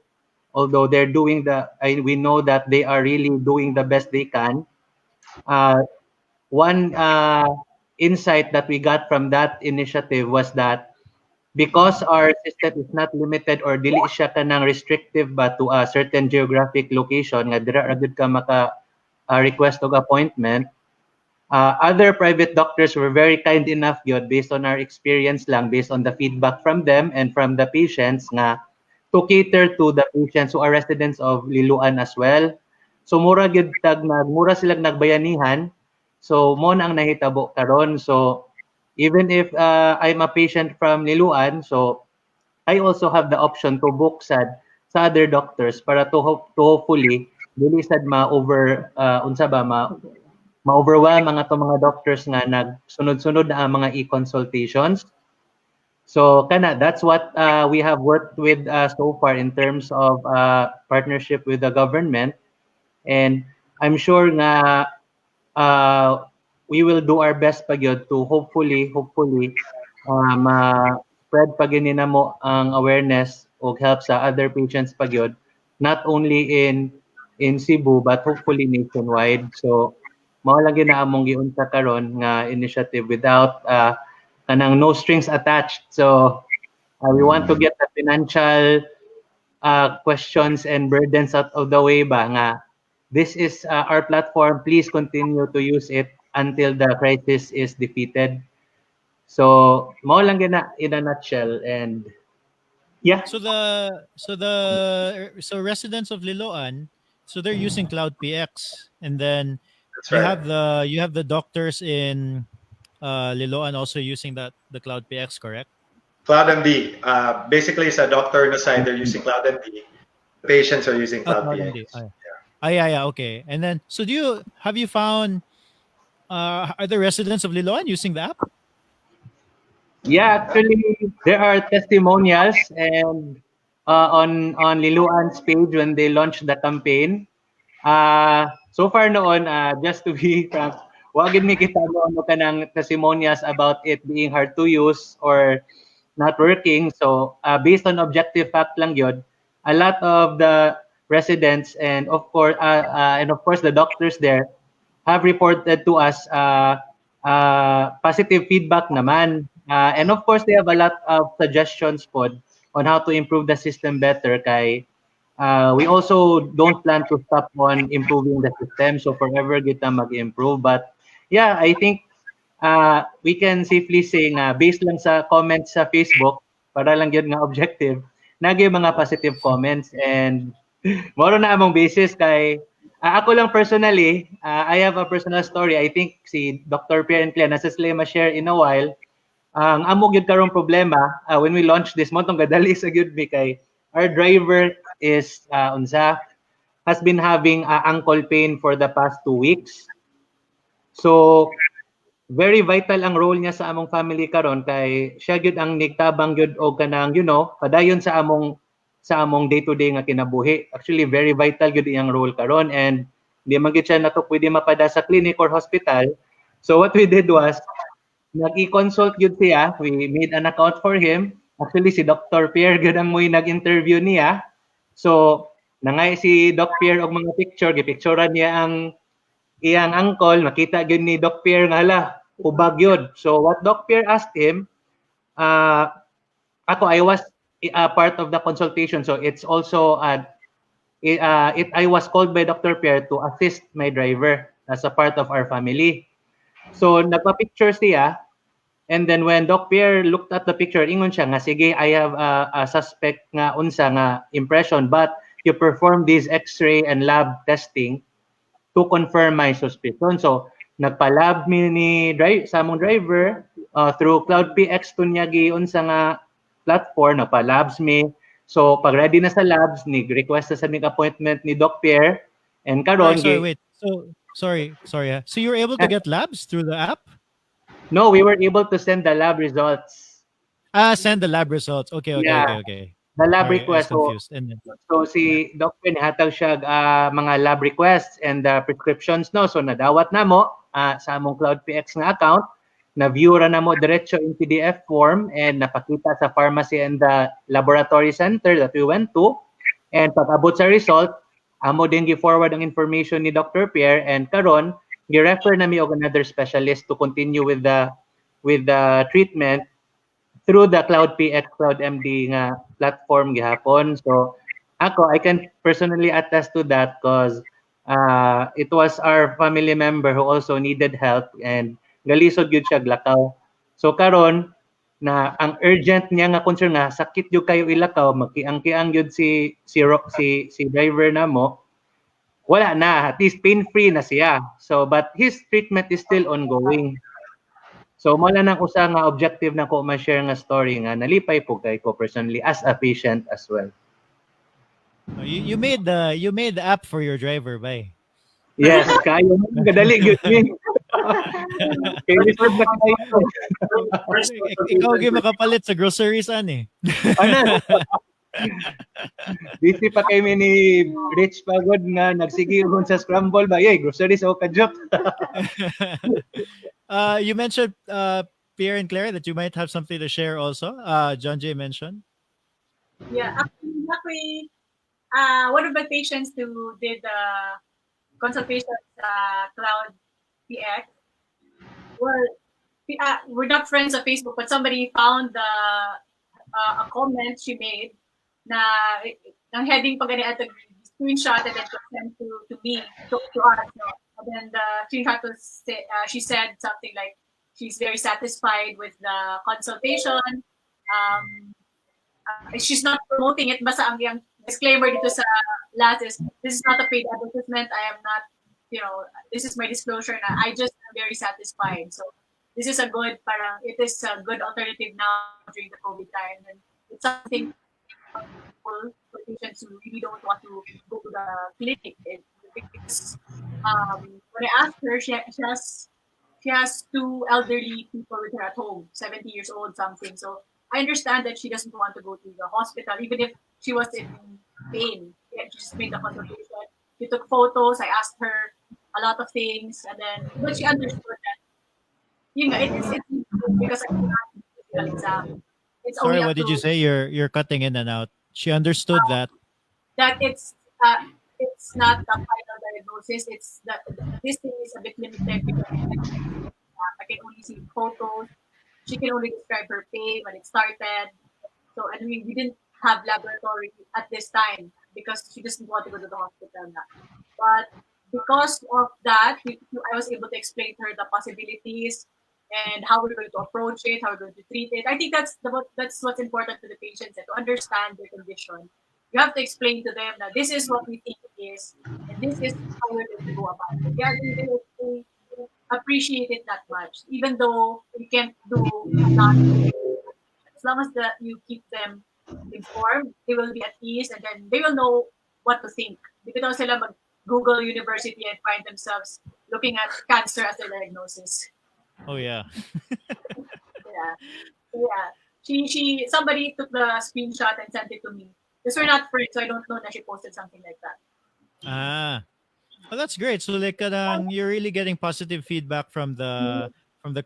Speaker 5: although we know that they are really doing the best they can. One insight that we got from that initiative was that because our system is not limited or dili siya kanang restrictive ba to a certain geographic location nga dira ra gyud ka maka request og appointment, other private doctors were very kind enough yun based on our experience lang, based on the feedback from them and from the patients nga to cater to the patients who are residents of Liloan as well. So mura silang nagbayanihan. So mo na ang nahitabo karon. So even if I'm a patient from Liloan, so I also have the option to book sa other doctors para to hopefully dili sad ma-over ma-overwhelm ang ato mga doctors nga nagsunod-sunod na ang mga e-consultations. So that's what we have worked with so far in terms of partnership with the government, and I'm sure nga we will do our best pagyod to hopefully ma-spread pagini na mo ang awareness o help sa other patients pagyod, not only in Cebu but hopefully nationwide. So mao lang gyud na among giunsa karon nga initiative without kanang no strings attached. So we want to get the financial questions and burdens out of the way ba nga this is our platform, please continue to use it until the crisis is defeated. So mao lang gyud na in a nutshell. And yeah,
Speaker 1: So residents of Liloan, so they're using Cloud PX, and then
Speaker 4: That's
Speaker 1: you
Speaker 4: right.
Speaker 1: have the doctors in Liloan also using the Cloud PX, correct?
Speaker 4: CloudMD. Basically, it's a doctor on the side. They're using CloudMD. The patients are using
Speaker 1: Oh,
Speaker 4: CloudPX.
Speaker 1: CloudMD. Yeah, okay. And then, so have you found are the residents of Liloan using the app?
Speaker 5: yeah, actually there are testimonials and on Liluan's page when they launched the campaign. So far noon, just to be frank, wagin mi kita ano kanang testimonials about it being hard to use or not working. So based on objective fact lang yun, a lot of the residents and of course the doctors there have reported to us positive feedback naman. And of course they have a lot of suggestions on how to improve the system better kay we also don't plan to stop on improving the system. So forever kita mag-improve. But yeah, I think we can safely say nga based lang sa comments sa Facebook, para lang yun nga objective, nagay mga positive comments and moro na among basis kay ako lang personally, I have a personal story. I think si Dr. Pierre and Claire nasa sila ma-share in a while. Ang amo gyud karong problema when we launched this mo tong gadali sa gyud mi kay our driver is has been having ankle pain for the past 2 weeks. So very vital ang role niya sa among family karon kay siya gyud ang nigtabang gyud og kanang padayon sa among day to day nga kinabuhi. Actually very vital gyud iyang role karon and di man gyud siya nato pwede mapada sa clinic or hospital. So what we did was nag-i-consult gyud siya. We made an account for him. Actually si Dr. Pierre gyud ang mo'y nag-interview niya. So nangay si Doc Pierre og mga picture, gipicturean niya ang iyang ankle, makita gyud ni Doc Pierre nga hala, ubag yun. So what Doc Pierre asked him, I was part of the consultation, so it's also I was called by Dr. Pierre to assist my driver as a part of our family. So nagpa-picture siya, and then when Doc Pierre looked at the picture, ingon siya nga sige, I have a suspect nga unsa nga impression, but you perform this X-ray and lab testing to confirm my suspicion. So nagpa-lab mi sa among driver through CloudPX to niya giunsa nga platform, nagpa-labs mi. So pag ready na sa labs, request sa mig appointment ni Doc Pierre and karon
Speaker 1: Sorry, wait. So sorry. So you were able to get labs through the app?
Speaker 5: No, we were able to send the lab results.
Speaker 1: Send the lab results. Okay, okay,
Speaker 5: Yeah,
Speaker 1: okay, okay.
Speaker 5: the lab
Speaker 1: Sorry, I was
Speaker 5: request. So,
Speaker 1: confused. And then,
Speaker 5: so si Dr. nihatag siya mga lab requests and the prescriptions, no. So nadawat na mo sa among CloudPX nga account, na view ra na mo diretso in PDF form and napakita sa pharmacy and the laboratory center that we went to. And pag-abot sa result, amo din gi-forward ang information ni Dr. Pierre, and karon gi-refer na mi og another specialist to continue with the treatment through the CloudPX CloudMD nga platform gihapon. So I can personally attest to that because it was our family member who also needed help, and galisod gyud siya glakaw. So karon na ang urgent niya nga concern nga sakit gyud kayo ilakaw, magkiang-kiang gyud si driver namo, wala na, at least pain free na siya. So but his treatment is still ongoing. So mo na nang usa nga objective na ko ma-share nga story nga nalipay po kay ko personally as a patient as well.
Speaker 1: you made the app for your driver, bay.
Speaker 5: Yes, kayo mo gadali gyud ni. Kay lisod na kayo.
Speaker 1: Ikaw gyud makapalit sa groceries ani.
Speaker 5: Ana. Busy pa kay ni Rich pagod nga nagsige sa scramble ba, yay, groceries o kadjok.
Speaker 1: You mentioned Pierre and Claire that you might have something to share also. John Jay mentioned.
Speaker 3: Yeah, actually, one of my patients who did consultation at Cloud PX, well, we're not friends on Facebook, but somebody found a comment she made na ang heading pa gani at the screenshot and then sent to me, to us. No? And then the screenshot was, she said something like she's very satisfied with the consultation. She's not promoting it, basta ang disclaimer dito sa last is, this is not a paid advertisement. I am not, this is my disclosure na I just am very satisfied. So this is it is a good alternative now during the COVID time. And it's something for patients who really don't want to go to the clinic. Because when I asked her, she has two elderly people with her at home, 70 years old, something. So I understand that she doesn't want to go to the hospital, even if she was in pain. Yeah, she just made the consultation. She took photos. I asked her a lot of things, but she understood that, it's because I cannot do physical exam. It's
Speaker 1: Sorry,
Speaker 3: only
Speaker 1: what did you say? You're cutting in and out. She understood that
Speaker 3: it's not the final diagnosis. It's that this thing is a bit limited because I can only see photos. She can only describe her pain when it started. So, and we didn't have laboratory at this time because she doesn't want to go to the hospital now. But because of that, I was able to explain to her the possibilities and how we're going to approach it, how we're going to treat it. I think that's what's important to the patients, to understand their condition. You have to explain to them that this is what we think it is, and this is how we're going to go about it. Yeah, they appreciate it that much, even though you can't do a lot. As long as you keep them informed, they will be at ease, and then they will know what to think. Because sila mag-Google University and find themselves looking at cancer as their diagnosis.
Speaker 1: Oh yeah.
Speaker 3: She somebody took the screenshot and sent it to me. Because we're not friends, so I don't know that she posted something like that.
Speaker 1: Well, that's great. So like you're really getting positive feedback from the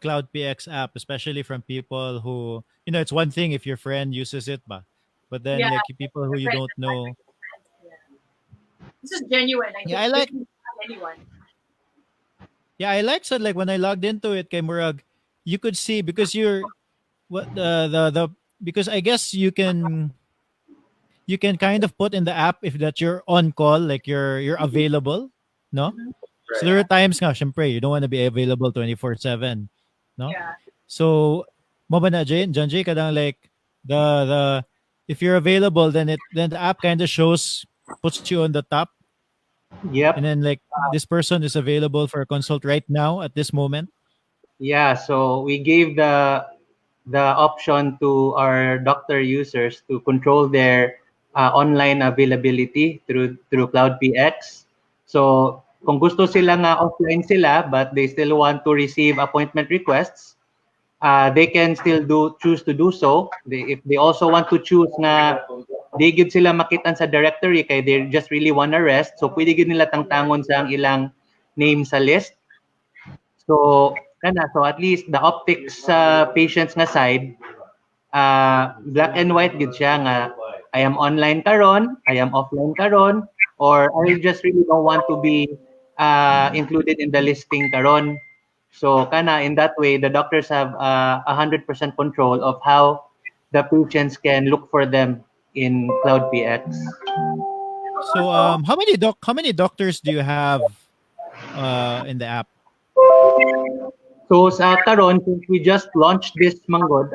Speaker 1: Cloud PX app, especially from people who, it's one thing if your friend uses it, but then like people who you don't know.
Speaker 3: This is genuine.
Speaker 1: I like
Speaker 3: anyone.
Speaker 1: Yeah, I like said like when I logged into it, kay Murag, you could see because you're what the because I guess you can kind of put in the app if that you're on call, like you're available, no?
Speaker 4: Right.
Speaker 1: So there are times nga, syempre, you don't want to be available 24/7, no?
Speaker 3: Yeah.
Speaker 1: So mo ba na John Jay kadang like the if you're available, then the app kind of puts you on the top.
Speaker 5: Yep.
Speaker 1: And then like this person is available for a consult right now at this moment.
Speaker 5: Yeah, so we gave the option to our doctor users to control their online availability through CloudPX. So kung gusto sila nga offline sila but they still want to receive appointment requests, they can still choose to do so. If they also want to choose na they gid sila makitan sa directory kay they just really wanna rest, so pwede gid nila tangtangon sa ang ilang name sa list. So so at least the optics sa patients nga side, black and white gid siya nga I am online karon, I am offline karon, or I just really don't want to be included in the listing karon. So in that way, the doctors have 100% control of how the patients can look for them in CloudPX.
Speaker 1: So how many doctors do you have in the app?
Speaker 5: So sa karon, since we just launched this manggod,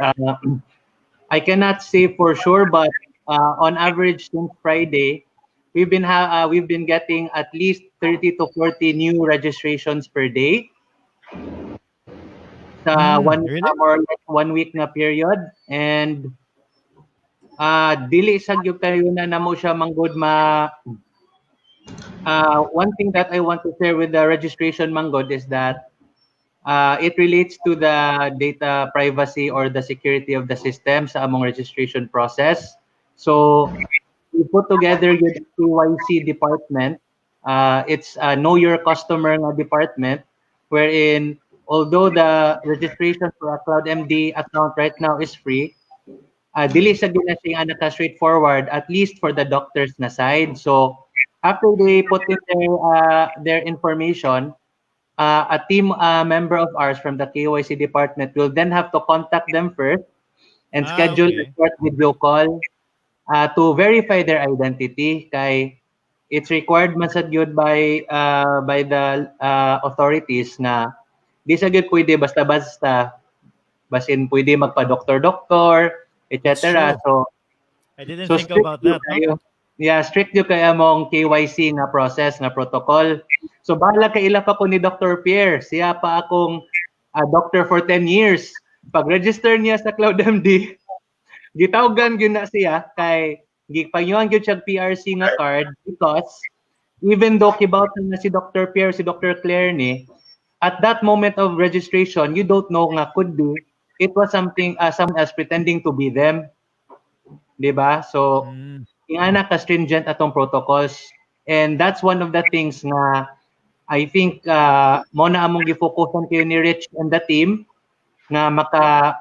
Speaker 5: I cannot say for sure, but on average since Friday, we've been getting at least 30 to 40 new registrations per day. Sa
Speaker 1: Really?
Speaker 5: more like 1 week na period, and dili sa gyud kayo na namo siya manggod one thing that I want to share with the registration manggod is that it relates to the data privacy or the security of the system sa among registration process. So we put together yung KYC department. It's a know your customer nga department, wherein although the registration for a CloudMD account right now is free, dili sa ginasing anaka straightforward, at least for the doctors na side. So after they put in their information, a team member of ours from the KYC department will then have to contact them first and schedule a
Speaker 1: Okay.
Speaker 5: short video call to verify their identity. Kay it's required man sad yun by the authorities na di sa gyud pwede basta-basta basin pwede magpa-doktor-doktor,
Speaker 1: That's
Speaker 5: etc.
Speaker 1: true.
Speaker 5: So
Speaker 1: I didn't
Speaker 5: so
Speaker 1: think
Speaker 5: strict
Speaker 1: about
Speaker 5: yun
Speaker 1: that, no?
Speaker 5: kayo. Yeah, strict yun kay among KYC nga process nga protocol. So bahala kay ila pa ko ni Dr. Pierre. Siya pa akong doctor for 10 years. Pag-register niya sa CloudMD, gitawgan gyud na siya kay gipanyuhan gyud siya PRC nga card because even though kibawtan na si Dr. Pierre, si Dr. Claire ni, at that moment of registration, you don't know nga could be it was something someone else pretending to be them, di ba? So
Speaker 1: Mm.
Speaker 5: ingana ka stringent atong protocols, and that's one of the things nga I think mo na among gifokusan kayo ni Rich and the team nga maka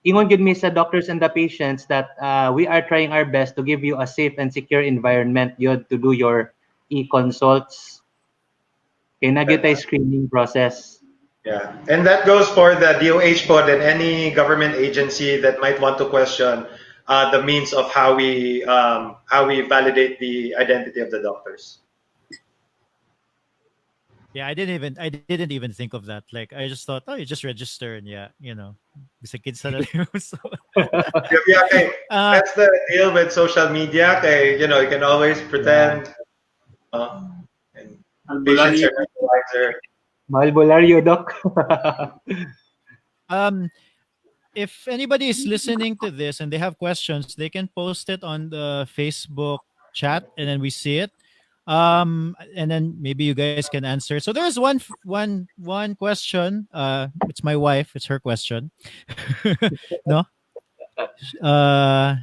Speaker 5: ingon gyud mi sa doctors and the patients that we are trying our best to give you a safe and secure environment yun to do your e-consults. Kay nagyud tay screening process.
Speaker 4: Yeah, and that goes for the DOH pod and any government agency that might want to question the means of how we validate the identity of the doctors.
Speaker 1: Yeah, I didn't even think of that. Like I just thought, oh, you just register and yeah, bisa kids na lang. So,
Speaker 4: Yeah, okay.
Speaker 1: uh,
Speaker 4: That's the deal with social media. Okay, you can always pretend. And patients
Speaker 2: Albularyo.
Speaker 4: are not wiser.
Speaker 5: Malbularyo, doc.
Speaker 1: um, if anybody is listening to this and they have questions, they can post it on the Facebook chat, and then we see it. And then maybe you guys can answer. So there's one question. It's my wife. It's her question. No. Uh,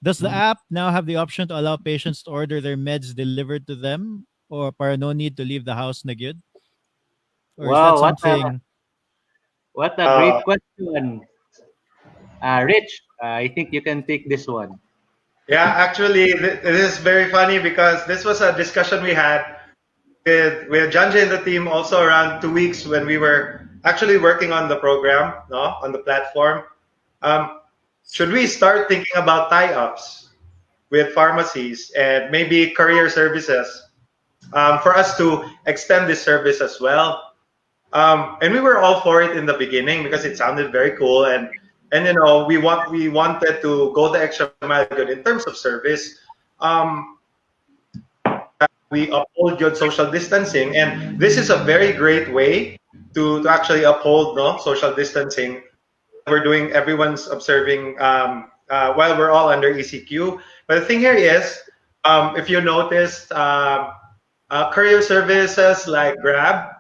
Speaker 1: does the app now have the option to allow patients to order their meds delivered to them, or para no need to leave the house na gyud? Or is that
Speaker 5: Wow,
Speaker 1: something?
Speaker 5: what a
Speaker 4: Uh,
Speaker 5: great question. Rich, I think you can take this one.
Speaker 4: yeah, actually, this is very funny because this was a discussion we had with John Jay and the team also around 2 weeks when we were actually working on the program, no, on the platform. Should we start thinking about tie-ups with pharmacies and maybe courier services for us to extend this service as well? And we were all for it in the beginning because it sounded very cool, and we wanted to go the extra mile good in terms of service. We uphold good social distancing, and this is a very great way to actually uphold social distancing. Everyone's observing while we're all under ECQ. But the thing here is, if you noticed, courier services like Grab,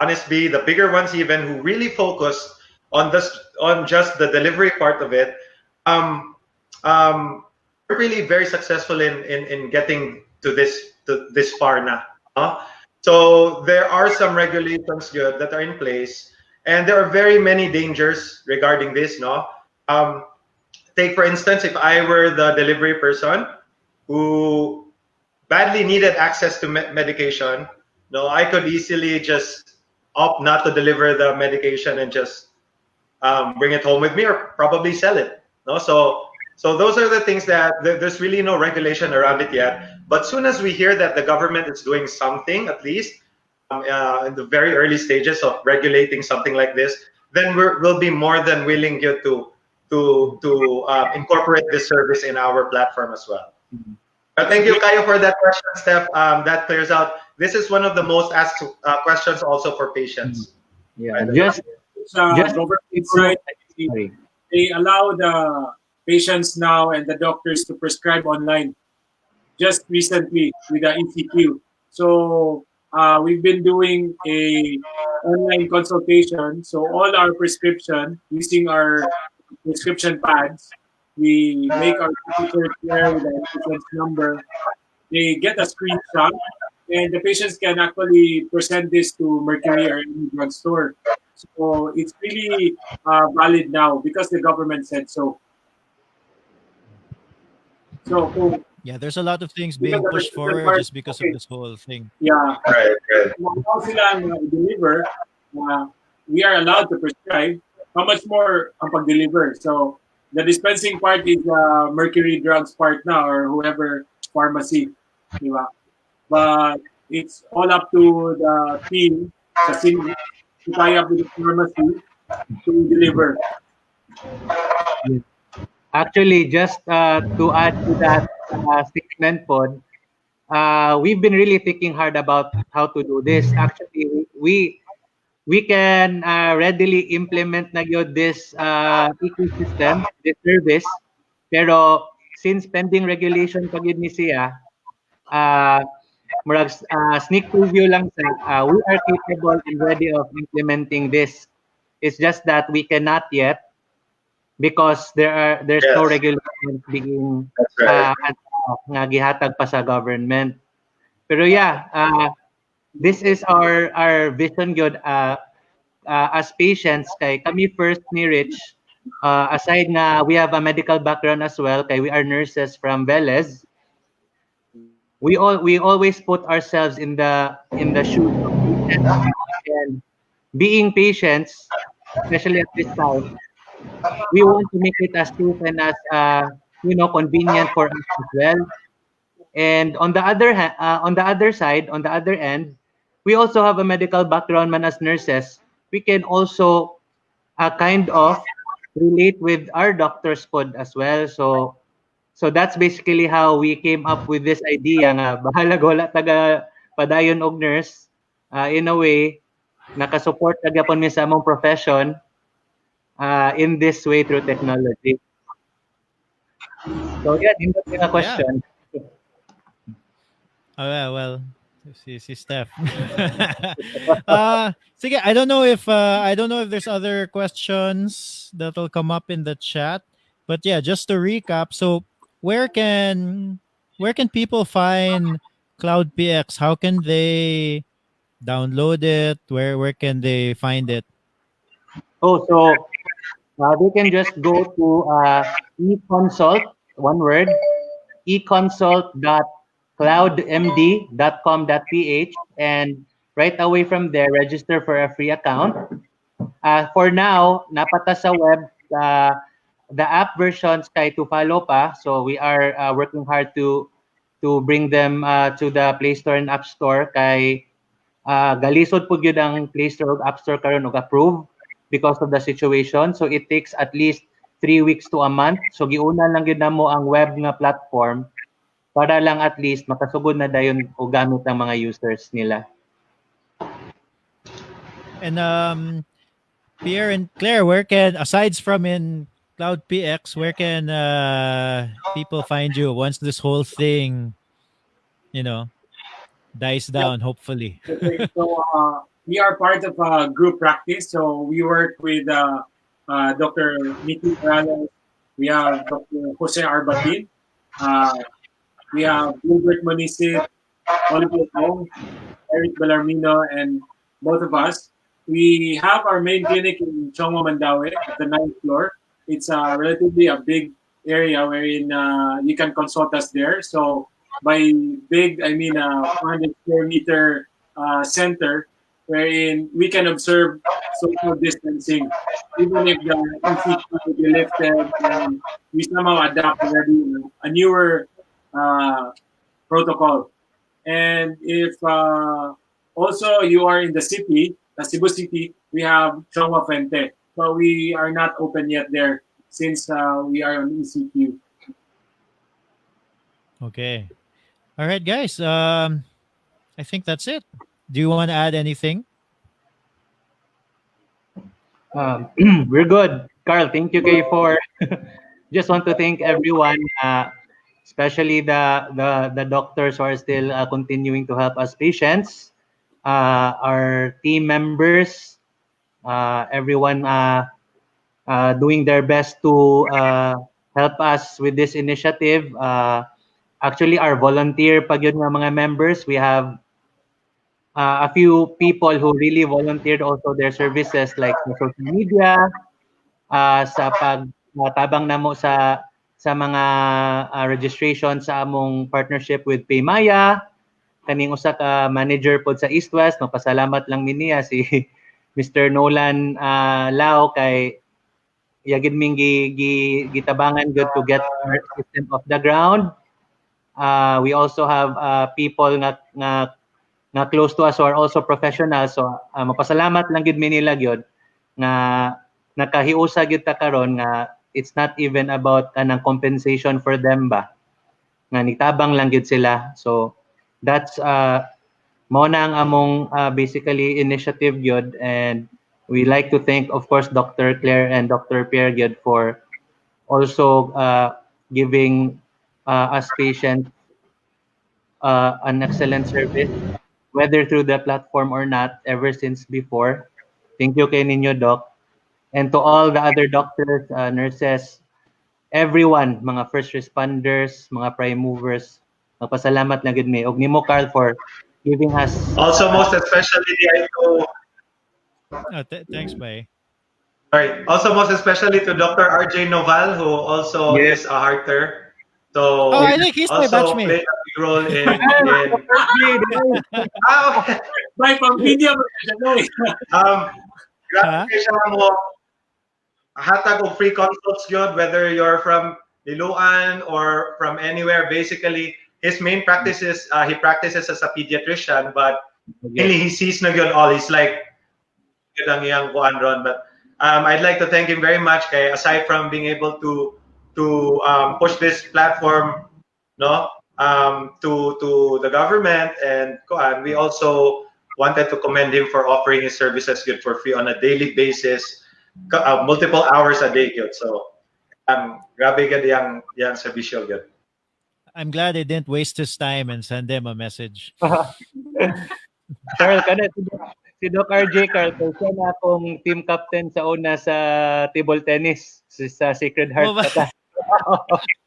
Speaker 4: honestly, the bigger ones even who really focus on just the delivery part of it, um, we're really very successful in getting to this far now. So there are some regulations good that are in place, and there are very many dangers regarding this. No, take for instance, if I were the delivery person who badly needed access to medication, no, I could easily just opt not to deliver the medication and just bring it home with me, or probably sell it. No, so those are the things that there's really no regulation around it yet. But soon as we hear that the government is doing something, at least in the very early stages of regulating something like this, then we'll be more than willing to incorporate this service in our platform as well. Thank you, Kayo, for that question, Steph. That clears out. This is one of the most asked questions also for patients.
Speaker 5: Yeah,
Speaker 4: Right?
Speaker 5: just
Speaker 2: Government side, they allow the patients now and the doctors to prescribe online. Just recently with the ECQ, so we've been doing a online consultation. So all our prescription using our prescription pads, we make our research there with the patient's number. They get a screenshot, and the patients can actually present this to Mercury or any drugstore. So it's really valid now because the government said so. So
Speaker 1: Yeah, there's a lot of things
Speaker 2: because
Speaker 1: being
Speaker 2: the
Speaker 1: pushed
Speaker 2: prescription
Speaker 1: forward
Speaker 2: part,
Speaker 1: just because of
Speaker 2: okay,
Speaker 1: this whole thing.
Speaker 2: yeah,
Speaker 4: Right, right.
Speaker 2: kung how sila deliver, we are allowed to prescribe. How much more ang pag-deliver? So the dispensing part is Mercury Drugs part now, or whoever pharmacy, di ba? But it's all up to the team sa city to tie up with the pharmacy to deliver.
Speaker 5: actually just to add to that statement pod, we've been really thinking hard about how to do this. Actually, we can readily implement na gyud this ecosystem, this service. Pero since pending regulation pa gyud ni siya, uh, murag sneak preview lang sa we are capable and ready of implementing this. It's just that we cannot yet because there's no
Speaker 4: Yes,
Speaker 5: regulation being
Speaker 4: that's right.
Speaker 5: nga gihatag pa sa government. Pero yeah, this is our vision gyud as patients kay kami first ni Rich, aside nga we have a medical background as well kay we are nurses from Velez. We always put ourselves in the shoes of patients, and being patients, especially at this time, we want to make it as safe and as convenient for us as well. And on the other side, on the other end, we also have a medical background man as nurses. We can also kind of relate with our doctor's pod as well. So that's basically how we came up with this idea nga bahala wala taga padayon og nurse, in a way nakasupport na gyapon mi sa among profession in this way through technology. So yeah, nindot nga
Speaker 1: Yeah.
Speaker 5: question.
Speaker 1: Oh, yeah, well, si Steph. Sige, I don't know if there's other questions that'll come up in the chat. But yeah, just to recap, so where can where can people find Cloud PX? How can they download it? Where can they find it?
Speaker 5: Oh, so they can just go to eConsult, one word, econsult.cloudmd.com.ph, and right away from there, register for a free account. For now, napata sa web the app versions kay to follow pa. So we are working hard to bring them to the Play Store and App Store kay galisod po gyud ang Play Store ug App Store karon og approve because of the situation. So it takes at least 3 weeks to a month. So giuna lang gyud namo ang web nga platform para lang at least makasugod na dayon o gamit ang mga users nila.
Speaker 1: And Pierre and Claire, where can aside from in Cloud PX, where can people find you once this whole thing, you know, dies down? Hopefully.
Speaker 2: Okay, so we are part of a group practice. So we work with Dr. Nikki Morales. We have Dr. Jose Arbatin. We have Gilbert Monisit, Oliver Ong, Eric Bellarmino, and both of us. We have our main clinic in Chongwa, Mandaue at the 9th floor. It's relatively a big area wherein you can consult us there. So by big, I mean a 400 square meter center wherein we can observe social distancing. Even if the ECQ will be lifted, and we somehow adapt already a newer protocol. And if also you are in the city, Cebu City, we have Chongwa Fuente, but we are not open yet there since we are on ECQ.
Speaker 1: Okay. All right, guys. I think that's it. Do you want to add anything?
Speaker 5: We're good. Carl, thank you kay for just want to thank everyone, especially the doctors who are still continuing to help us patients, our team members, everyone doing their best to help us with this initiative. Actually, our volunteer pag yun nga mga members, we have a few people who really volunteered also their services like sa social media, sa pagtabang namo sa mga registration sa among partnership with Paymaya, kaning usa ka manager pod sa East West, magpasalamat lang mi niya si Mr. Nolan Lau kay yagid ming gitabangan good to get our system off the ground. We also have people nga close to us who are also professionals, so mapasalamat lang gid mi nila gyud nga nakahiusa gyud ta karon nga it's not even about kanang compensation for them ba nga nitabang lang gyud sila. So that's mao na ang among basically initiative gyud, and we like to thank of course Dr. Claire and Dr. Pierre gyud for also giving us patients an excellent service whether through the platform or not ever since before. Thank you kay ninyo, Doc. And to all the other doctors, nurses, everyone, mga first responders, mga prime movers, magpasalamat na gid mi. Og nimo, Carl, for giving us...
Speaker 4: Also, most especially,
Speaker 1: Thanks, bye.
Speaker 4: Sorry. Also, most especially to Dr. RJ Noval, who also is a hearter. So,
Speaker 1: I think he's my
Speaker 4: also
Speaker 1: batchmate.
Speaker 4: played a big role in
Speaker 2: By pang-video
Speaker 4: grabe siya mo hatag og free consults yun, whether you're from Liloan or from anywhere. Basically, his main practice is he practices as a pediatrician, but really he sees na yun all. He's like yun ang iyang kuan ron. But I'd like to thank him very much. Kay aside from being able to push this platform, no, to the government and we also wanted to commend him for offering his services good for free on a daily basis, multiple hours a day good. So grabe gud yang servisyo good.
Speaker 1: I'm glad I didn't waste his time and send him a message.
Speaker 5: Carl, kana si Doc RJ, Carl, siya na akong team captain sa una sa table tennis sa Sacred Heart.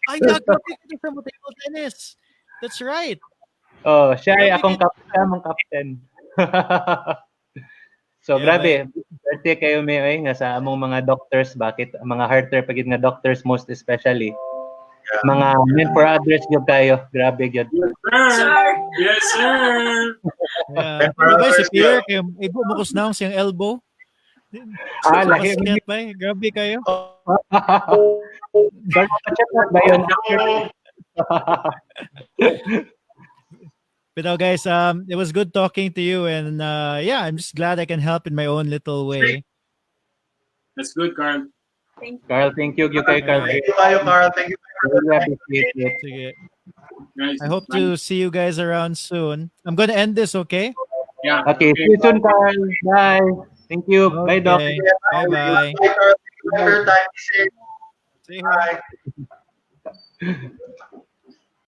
Speaker 1: Ay, nagkapit ka sa table tennis. That's right.
Speaker 5: Oh, siya ay akong captain. So, grabe. Birthday kayo may nga sa among mga doctors. Bakit? Mga hearter, pagit nga doctors most especially. Mga men for others yun tayo. Grabe yun.
Speaker 2: Yes, sir. Yes, sir.
Speaker 1: Yeah. Diba si Pierre, ibo mo kusnaong siyang elbow.
Speaker 5: Lahi.
Speaker 1: Grabe kayo.
Speaker 5: Check out ba yun?
Speaker 1: But now, guys, it was good talking to you, and yeah, I'm just glad I can help in my own little way.
Speaker 2: That's good, Carl.
Speaker 5: Carl, thank you. Carl.
Speaker 4: Thank you, Carl. Thank you.
Speaker 5: Really appreciate it.
Speaker 1: Sige.
Speaker 2: Nice.
Speaker 1: I hope to see you guys around soon. I'm going to end this, okay?
Speaker 2: Yeah.
Speaker 5: Okay, see you soon, Carl. Bye. Thank you. Bye, Doc.
Speaker 1: Bye-bye.
Speaker 4: Bye, Carl. Thank you for your time.
Speaker 1: See you.
Speaker 4: Bye.